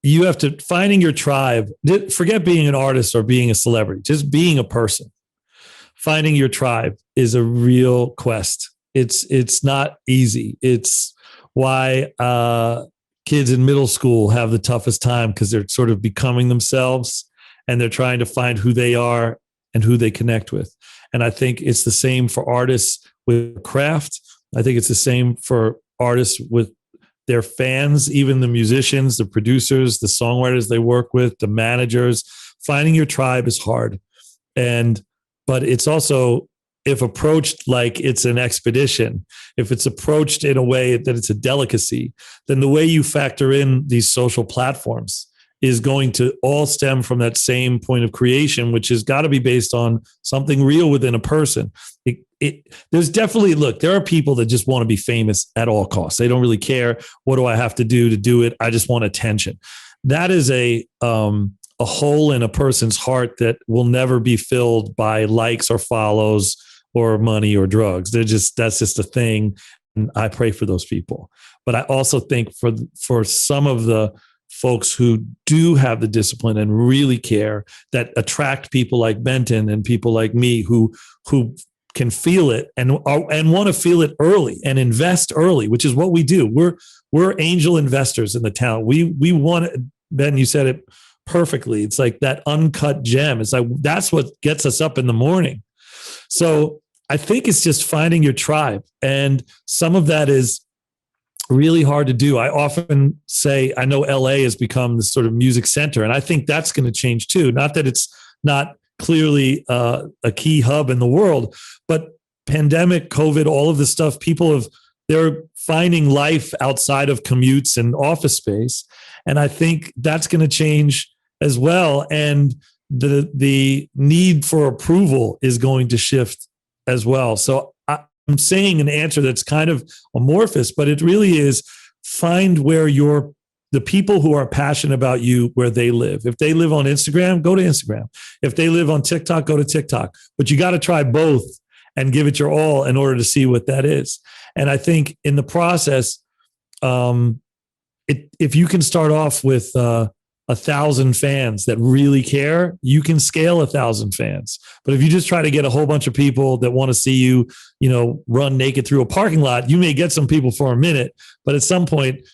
you have to finding your tribe. Forget being an artist or being a celebrity, just being a person. Finding your tribe is a real quest. It's not easy. It's why kids in middle school have the toughest time, because they're sort of becoming themselves and they're trying to find who they are and who they connect with. And I think it's the same for artists with craft. I think it's the same for artists with their fans, even the musicians, the producers, the songwriters they work with, the managers. Finding your tribe is hard. But it's also if approached like it's an expedition, if it's approached in a way that it's a delicacy, then the way you factor in these social platforms is going to all stem from that same point of creation, which has got to be based on something real within a person. There's definitely, look, there are people that just want to be famous at all costs. They don't really care. What do I have to do it? I just want attention. That is a hole in a person's heart that will never be filled by likes or follows or money or drugs. That's just a thing. And I pray for those people. But I also think for some of the folks who do have the discipline and really care, that attract people like Benton and people like me who can feel it and want to feel it early and invest early, which is what we do. We're angel investors in the talent. We want, Ben, you said it perfectly. It's like that uncut gem. It's like, that's what gets us up in the morning. So I think it's just finding your tribe. And some of that is really hard to do. I often say, I know LA has become this sort of music center, and I think that's going to change too. Not that it's not clearly a key hub in the world, but pandemic, COVID, all of this stuff, they're finding life outside of commutes and office space. And I think that's going to change as well. And the need for approval is going to shift as well. So I'm saying an answer that's kind of amorphous, but it really is find where the people who are passionate about you, where they live. If they live on Instagram, go to Instagram. If they live on TikTok, go to TikTok. But you got to try both and give it your all in order to see what that is. And I think in the process, if you can start off with 1,000 fans that really care, you can scale 1,000 fans. But if you just try to get a whole bunch of people that want to see you, run naked through a parking lot, you may get some people for a minute, but at some point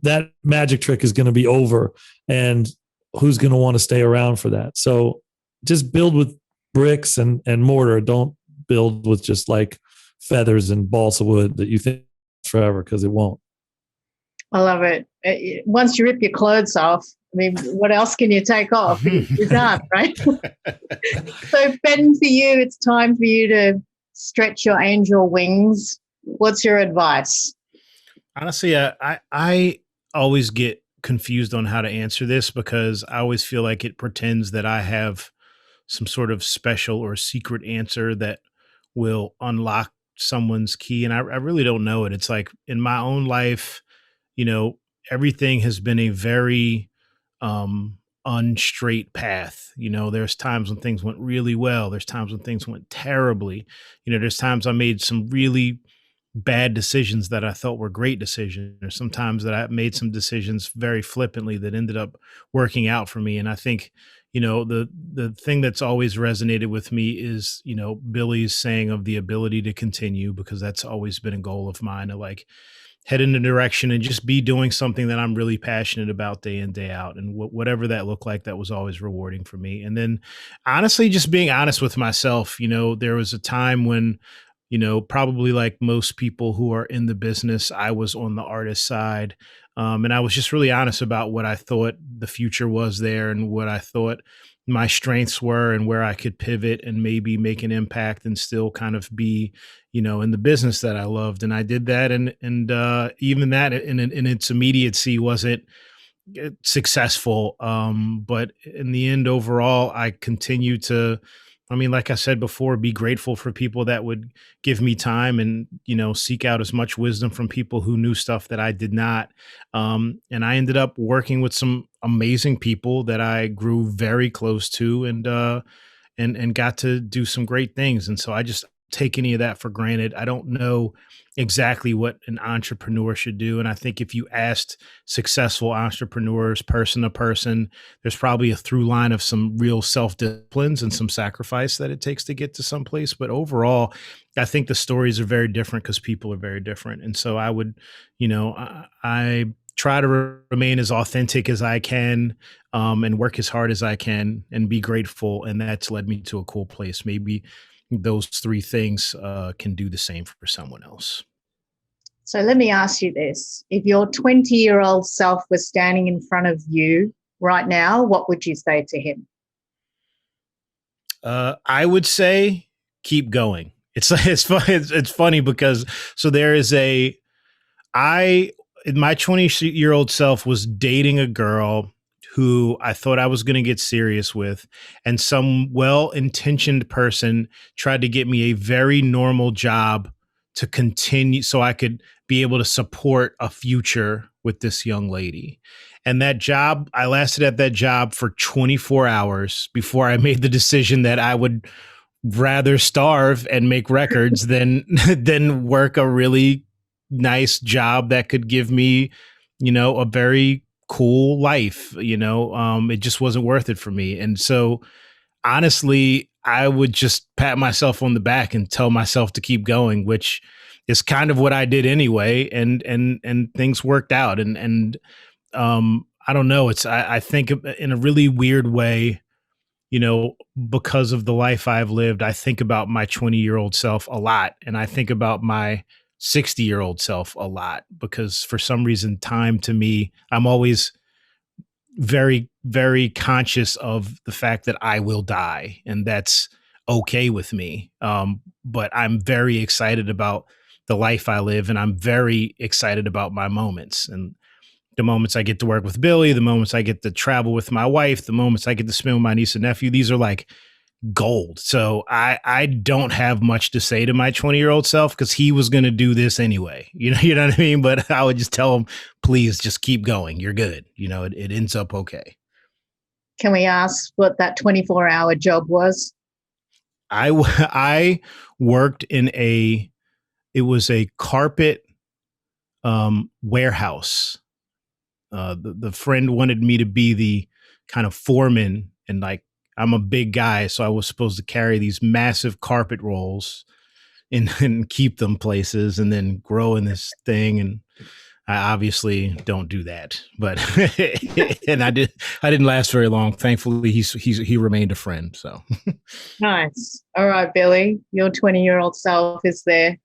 that magic trick is going to be over, and who's going to want to stay around for that? So just build with bricks and mortar. Don't build with just like feathers and balsa wood that you think forever, because it won't. I love it. Once you rip your clothes off, I mean, what else can you take off? You're done, right? So, Ben, for you, it's time for you to stretch your angel wings. What's your advice? Honestly, I always get confused on how to answer this, because I always feel like it pretends that I have some sort of special or secret answer that will unlock someone's key. And I really don't know it. It's like in my own life, everything has been a very unstraight path. There's times when things went really well. There's times when things went terribly. There's times I made some really bad decisions that I thought were great decisions. Or sometimes that I made some decisions very flippantly that ended up working out for me. And I think, the thing that's always resonated with me is, Billy's saying of the ability to continue, because that's always been a goal of mine, to like head in a direction and just be doing something that I'm really passionate about day in, day out. And whatever that looked like, that was always rewarding for me. And then honestly, just being honest with myself, there was a time when, probably like most people who are in the business, I was on the artist side. And I was just really honest about what I thought the future was there, and what I thought my strengths were, and where I could pivot and maybe make an impact and still kind of be, in the business that I loved. And I did that. And even that in its immediacy wasn't successful. But in the end, overall, I continue to, like I said before, be grateful for people that would give me time and, seek out as much wisdom from people who knew stuff that I did not. And I ended up working with some amazing people that I grew very close to, and got to do some great things. And so I just take any of that for granted. I don't know exactly what an entrepreneur should do. And I think if you asked successful entrepreneurs person to person, there's probably a through line of some real self-disciplines and some sacrifice that it takes to get to some place. But overall, I think the stories are very different because people are very different. And so I would, I try to remain as authentic as I can, and work as hard as I can and be grateful. And that's led me to a cool place. Maybe those three things can do the same for someone else. So let me ask you this. If your 20-year-old self was standing in front of you right now, what would you say to him? I would say, keep going. It's funny because so there is my 20-year-old self was dating a girl who I thought I was going to get serious with, and some well-intentioned person tried to get me a very normal job to continue so I could be able to support a future with this young lady. And that job, I lasted at that job for 24 hours before I made the decision that I would rather starve and make records than work a really nice job that could give me, a very cool life. It just wasn't worth it for me. And so honestly, I would just pat myself on the back and tell myself to keep going, which is kind of what I did anyway. And things worked out. And I don't know. I think in a really weird way, because of the life I've lived, I think about my 20-year-old self a lot. And I think about my 60-year-old self a lot, because for some reason, time to me, I'm always very, very conscious of the fact that I will die, and that's okay with me. But I'm very excited about the life I live, and I'm very excited about my moments, and the moments I get to work with Billy, the moments I get to travel with my wife, the moments I get to spend with my niece and nephew. These are like gold. So I don't have much to say to my 20-year-old self, because he was going to do this anyway. You know what I mean? But I would just tell him, please just keep going. You're good. It ends up okay. Can we ask what that 24-hour job was? I worked in it was a carpet warehouse. The friend wanted me to be the kind of foreman, and like, I'm a big guy, so I was supposed to carry these massive carpet rolls and keep them places and then grow in this thing. And I obviously don't do that, but and I didn't last very long. Thankfully, he remained a friend. So nice. All right, Billy, your 20-year-old self is there.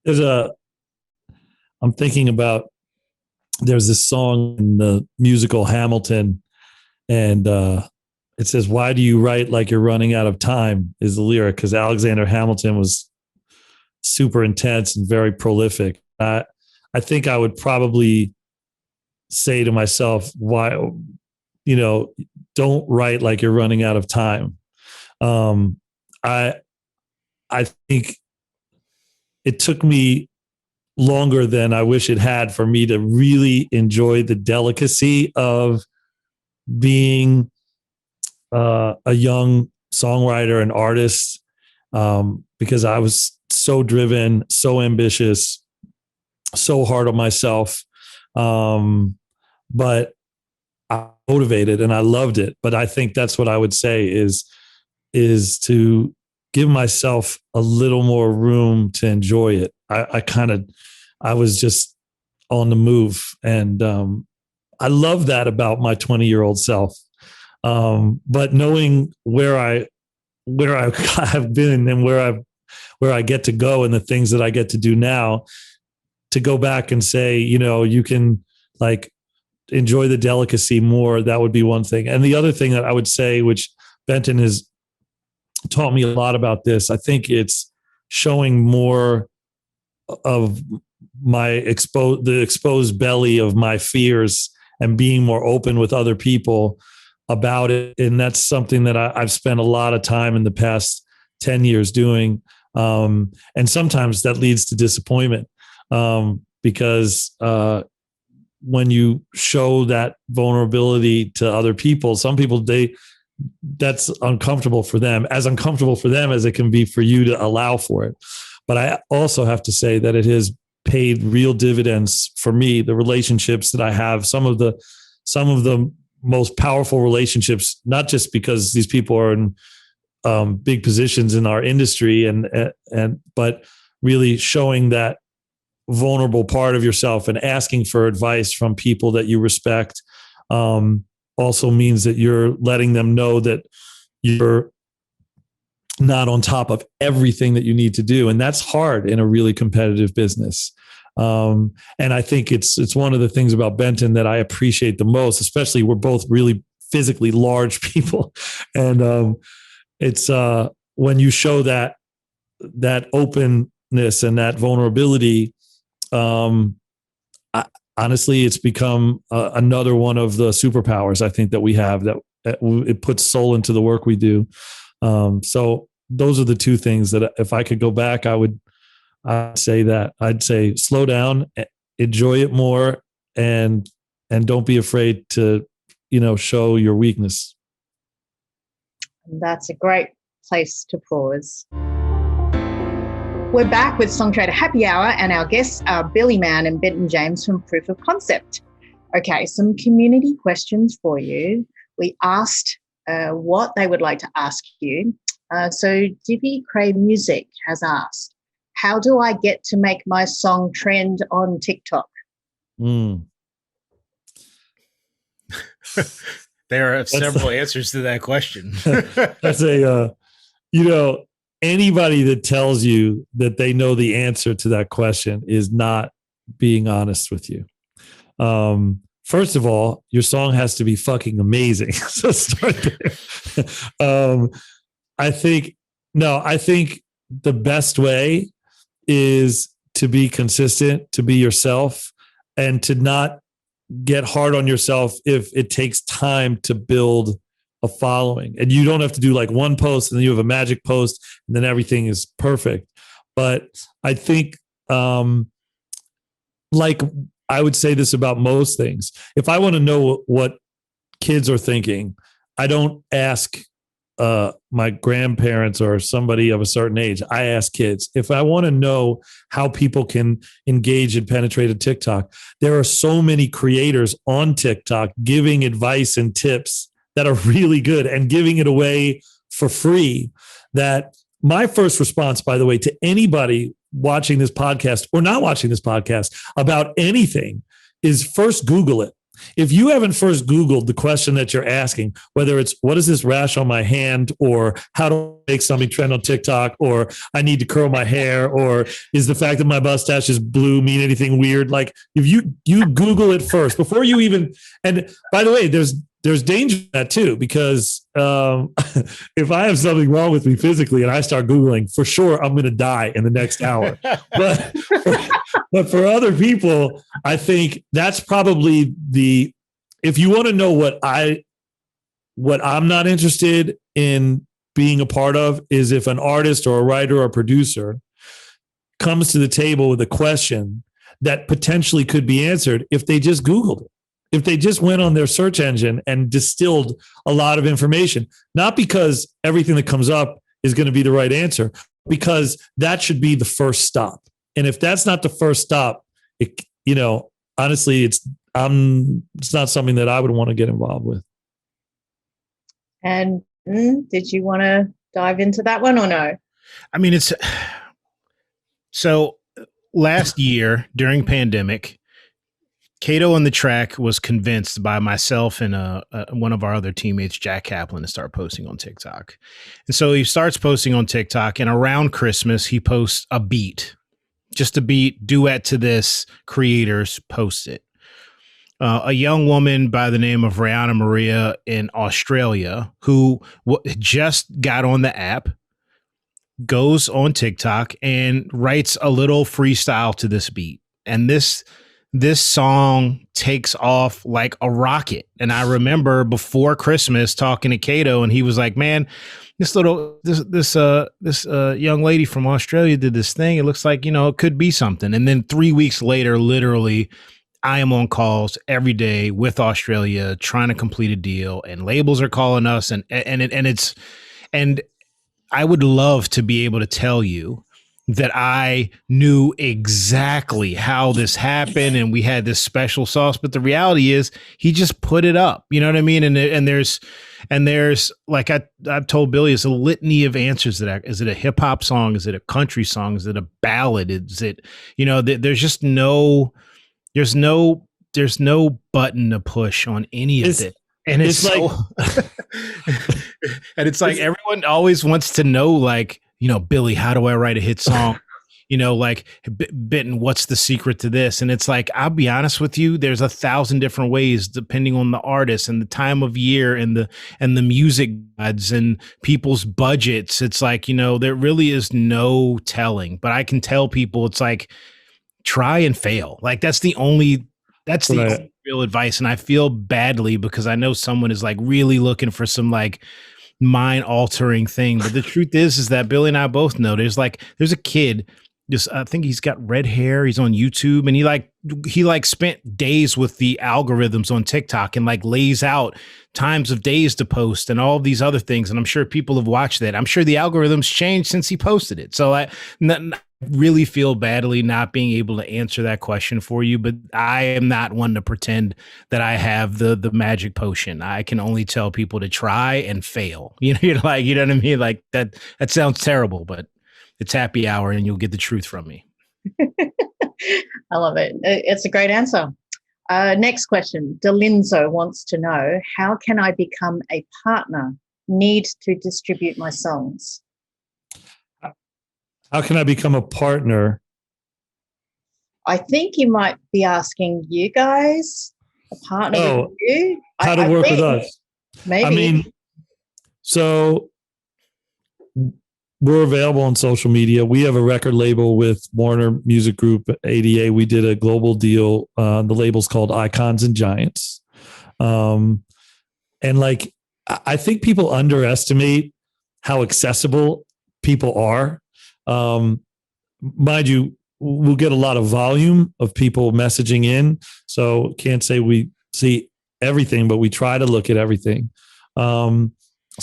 I'm thinking about, there's this song in the musical Hamilton, and it says, "Why do you write like you're running out of time?" is the lyric, because Alexander Hamilton was super intense and very prolific. I think I would probably say to myself, why, don't write like you're running out of time. I think it took me longer than I wish it had for me to really enjoy the delicacy of being a young songwriter and artist, because I was so driven, so ambitious, so hard on myself. But I motivated and I loved it. But I think that's what I would say is to give myself a little more room to enjoy it. I was just on the move, and I love that about my 20-year-old self. But knowing where I have been and where I get to go and the things that I get to do now, to go back and say, you can like enjoy the delicacy more. That would be one thing. And the other thing that I would say, which Benton has taught me a lot about this, I think it's showing more of the exposed belly of my fears and being more open with other people about it. And that's something that I've spent a lot of time in the past 10 years doing. And sometimes that leads to disappointment, because when you show that vulnerability to other people, some people, that's uncomfortable for them, as uncomfortable for them as it can be for you to allow for it. But I also have to say that it has paid real dividends for me. The relationships that I have, some of the most powerful relationships, not just because these people are in big positions in our industry, but really showing that vulnerable part of yourself and asking for advice from people that you respect, also means that you're letting them know that you're not on top of everything that you need to do. And that's hard in a really competitive business. And I think it's one of the things about Benton that I appreciate the most, especially we're both really physically large people. And it's when you show that that openness and that vulnerability, honestly, it's become another one of the superpowers I think that we have, that it puts soul into the work we do. So those are the two things that if I could go back, I'd say that. I'd say slow down, enjoy it more, and don't be afraid to, show your weakness. That's a great place to pause. We're back with Songtradr Happy Hour, and our guests are Billy Mann and Benton James from Proof of Concept. Okay, some community questions for you. We asked what they would like to ask you. So Divi Cray Music has asked, how do I get to make my song trend on TikTok? There are several answers to that question. That's anybody that tells you that they know the answer to that question is not being honest with you. First of all, your song has to be fucking amazing. So start there. I think the best way is to be consistent, to be yourself, and to not get hard on yourself if it takes time to build a following. And you don't have to do like one post and then you have a magic post and then everything is perfect. But I think, like I would say this about most things. If I want to know what kids are thinking, I don't ask my grandparents or somebody of a certain age. I ask kids. If I want to know how people can engage and penetrate a TikTok, there are so many creators on TikTok giving advice and tips that are really good and giving it away for free. That my first response, by the way, to anybody watching this podcast or not watching this podcast about anything is first Google it. If you haven't first Googled the question that you're asking, whether it's what is this rash on my hand, or how to make something trend on TikTok, or I need to curl my hair, or is the fact that my mustache is blue mean anything weird? Like if you Google it first before you even, and by the way, there's danger in that too, because if I have something wrong with me physically and I start Googling, for sure I'm going to die in the next hour. But for other people, I think that's probably if you want to know what I'm not interested in being a part of, is if an artist or a writer or a producer comes to the table with a question that potentially could be answered if they just Googled it. If they just went on their search engine and distilled a lot of information, not because everything that comes up is going to be the right answer, because that should be the first stop. And if that's not the first stop, honestly, it's not something that I would want to get involved with. And did you want to dive into that one or no? I mean, so last year during pandemic, Kato on the track was convinced by myself and one of our other teammates, Jack Kaplan, to start posting on TikTok. And so he starts posting on TikTok, and around Christmas, he posts a beat, just a beat, duet to this, creators post it. A young woman by the name of Raekwon Maria in Australia, who just got on the app, goes on TikTok and writes a little freestyle to this beat. And this song takes off like a rocket. And I remember before Christmas talking to Kato, and he was like, man, this young lady from Australia did this thing. It looks like, it could be something. And then 3 weeks later, literally, I am on calls every day with Australia trying to complete a deal, and labels are calling us, and I would love to be able to tell you that I knew exactly how this happened and we had this special sauce, but the reality is he just put it up. You know what I mean? And there's like I've told Billy, it's a litany of answers to that. Is it a hip hop song? Is it a country song? Is it a ballad? Is it, there's just there's no button to push on any of it. And it's like, and it's like everyone always wants to know, like, Billy, how do I write a hit song? like, Benton, what's the secret to this? And it's like, I'll be honest with you, there's 1,000 different ways depending on the artist and the time of year and the music gods and people's budgets. It's like, there really is no telling, but I can tell people it's like, try and fail. Like that's the only real advice. And I feel badly because I know someone is like really looking for some like mind altering thing. But the truth is that Billy and I both know there's a kid, I think he's got red hair. He's on YouTube and he spent days with the algorithms on TikTok and like lays out times of days to post and all of these other things. And I'm sure people have watched that. I'm sure the algorithms changed since he posted it. So I really feel badly not being able to answer that question for you, but I am not one to pretend that I have the magic potion. I can only tell people to try and fail. You know what I mean? Like that sounds terrible, but it's happy hour and you'll get the truth from me. I love it. It's a great answer. Next question. Delinzo wants to know, how can I become a partner? Need to distribute my songs. How can I become a partner? I think you might be asking you guys, a partner with you. How to work with us. Maybe. I mean, so we're available on social media. We have a record label with Warner Music Group, ADA. We did a global deal. The label's called Icons+Giants. And like, I think people underestimate how accessible people are. Mind you, we'll get a lot of volume of people messaging in. So can't say we see everything, but we try to look at everything. So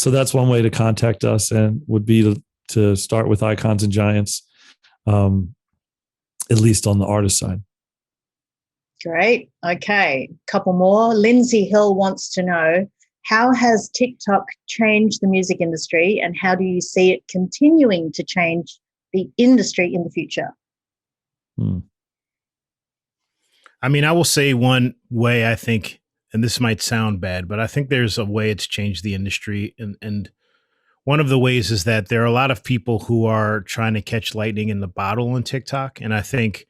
that's one way to contact us, and would be to start with Icons+Giants, at least on the artist side. Great. Okay. Couple more. Lindsay Hill wants to know, how has TikTok changed the music industry, and how do you see it continuing to change the industry in the future? I mean, I will say one way I think, and this might sound bad, but I think there's a way it's changed the industry. And one of the ways is that there are a lot of people who are trying to catch lightning in the bottle on TikTok. And I think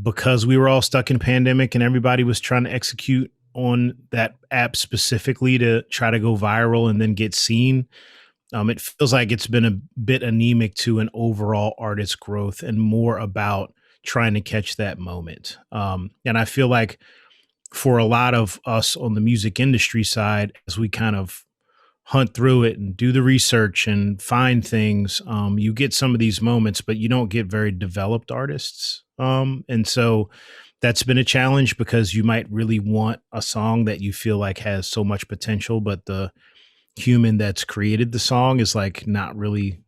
because we were all stuck in pandemic and everybody was trying to execute on that app specifically to try to go viral and then get seen, it feels like it's been a bit anemic to an overall artist growth and more about trying to catch that moment. And I feel like for a lot of us on the music industry side, as we kind of hunt through it and do the research and find things, you get some of these moments, but you don't get very developed artists. And so that's been a challenge because you might really want a song that you feel like has so much potential, but the human that's created the song is like not really,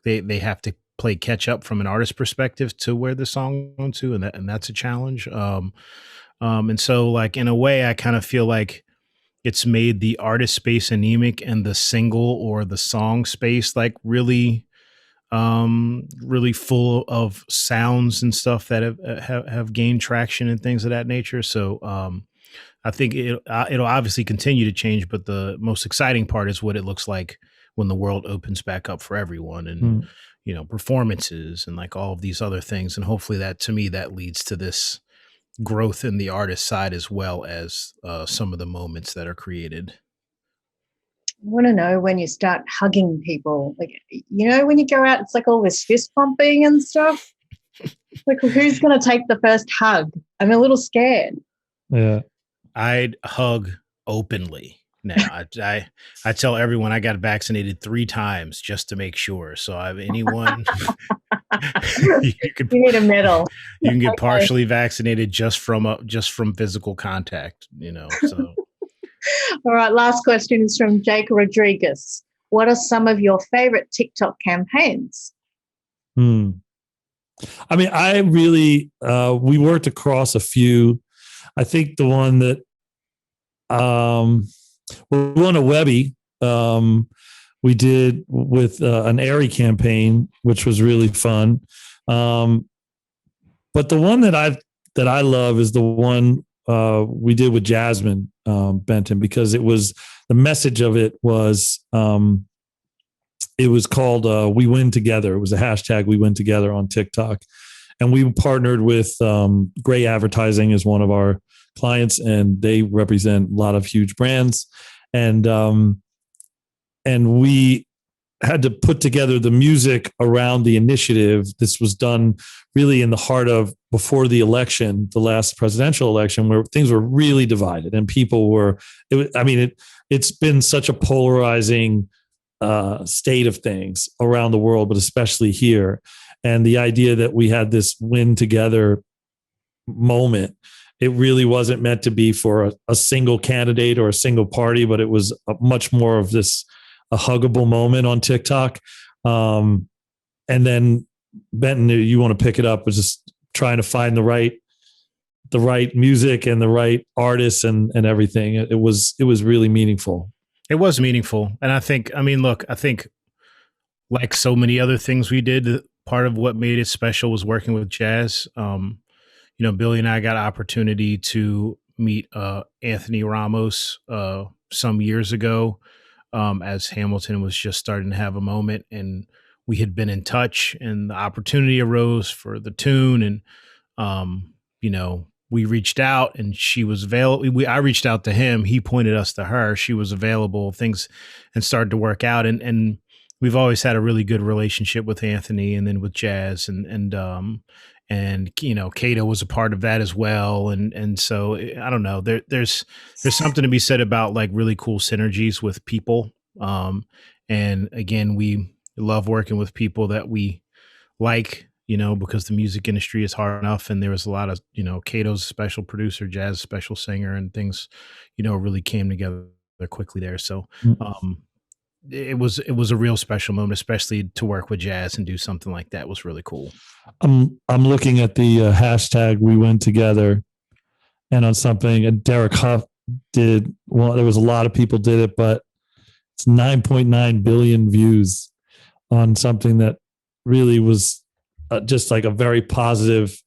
they have to play catch up from an artist perspective to where the song went to, and that's a challenge. And so like in a way I kind of feel like it's made the artist space anemic and the single or the song space like really really full of sounds and stuff that have gained traction and things of that nature. So I think it'll obviously continue to change, but the most exciting part is what it looks like when the world opens back up for everyone, and performances and like all of these other things. And hopefully that, to me, that leads to this growth in the artist side as well as some of the moments that are created. I want to know when you start hugging people. Like, when you go out, it's like all this fist pumping and stuff. Like, who's going to take the first hug? I'm a little scared. Yeah. I'd hug openly. Now, I tell everyone I got vaccinated 3 times just to make sure. So I have anyone. you need a medal. You can get partially vaccinated just from physical contact. So. All right. Last question is from Jake Rodriguez. What are some of your favorite TikTok campaigns? I mean, I really we worked across a few. I think the one that we won a Webby we did with an Airy campaign, which was really fun. But the one that I love is the one we did with Jasmine Benton, because it was, the message of it was it was called We Win Together. It was a hashtag We Win Together on TikTok. And we partnered with Gray Advertising as one of our clients, and they represent a lot of huge brands. And we had to put together the music around the initiative. This was done really in the heart of before the election, the last presidential election, where things were really divided and people were, it's been such a polarizing state of things around the world, but especially here. And the idea that we had this win together moment, it really wasn't meant to be for a single candidate or a single party, but it was much more of this, a huggable moment on TikTok. And then Benton, you want to pick it up, was just trying to find the right music and the right artists and everything. It was really meaningful. It was meaningful. And I think like so many other things we did, part of what made it special was working with jazz. Billy and I got an opportunity to meet Anthony Ramos some years ago as Hamilton was just starting to have a moment, and we had been in touch, and the opportunity arose for the tune, and we reached out, and she was available. I reached out to him. He pointed us to her. She was available. Things and started to work out, and we've always had a really good relationship with Anthony, and then with jazz, and Kato was a part of that as well, and so I don't know. There's something to be said about like really cool synergies with people, and again, we love working with people that we like, because the music industry is hard enough, and there was a lot of Kato's a special producer, jazz special singer, and things really came together quickly there. So. It was a real special moment, especially to work with jazz and do something like that was really cool. I'm looking at the hashtag We Went Together, and on something, and Derek Huff did. Well, there was a lot of people did it, but it's 9.9 billion views on something that really was just like a very positive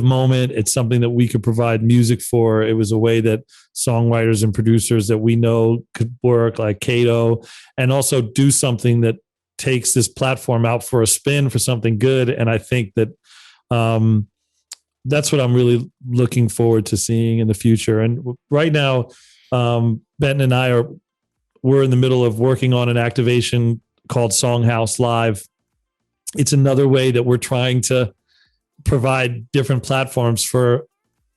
moment. It's something that we could provide music for. It was a way that songwriters and producers that we know could work, like Kato, and also do something that takes this platform out for a spin for something good. And I think that that's what I'm really looking forward to seeing in the future. And right now, Benton and I we're in the middle of working on an activation called Songhouse Live. It's another way that we're trying to provide different platforms for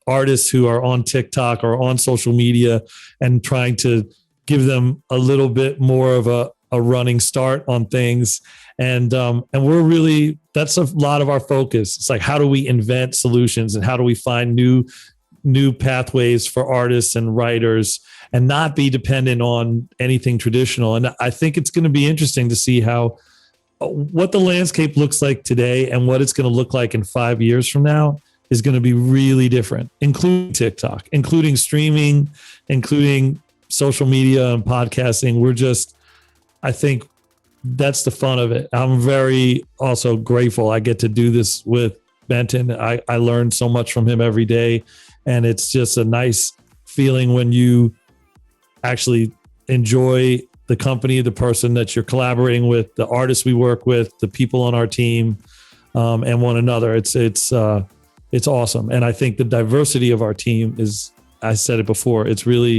artists who are on TikTok or on social media, and trying to give them a little bit more of a running start on things. And we're really, that's a lot of our focus. It's like, how do we invent solutions, and how do we find new pathways for artists and writers, and not be dependent on anything traditional. And I think it's going to be interesting to see what the landscape looks like today and what it's going to look like in 5 years from now is going to be really different, including TikTok, including streaming, including social media and podcasting. I think that's the fun of it. I'm very also grateful I get to do this with Benton. I learn so much from him every day, and it's just a nice feeling when you actually enjoy the company, the person that you're collaborating with, the artists we work with, the people on our team, and one another. It's awesome. And I think the diversity of our team is, I said it before, it's one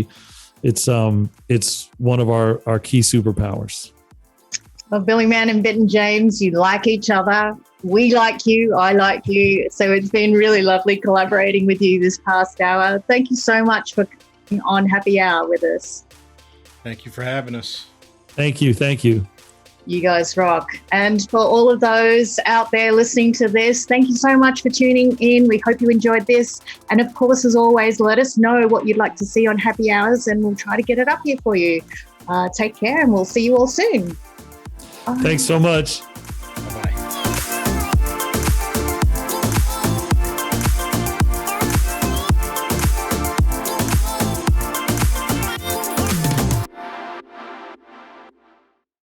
of our key superpowers. Well, Billy Mann and Benton James, you like each other. We like you. I like you. So it's been really lovely collaborating with you this past hour. Thank you so much for coming on Happy Hour with us. Thank you for having us. Thank you. Thank you. You guys rock. And for all of those out there listening to this, thank you so much for tuning in. We hope you enjoyed this. And of course, as always, let us know what you'd like to see on Happy Hours, and we'll try to get it up here for you. Take care, and we'll see you all soon. Bye. Thanks so much.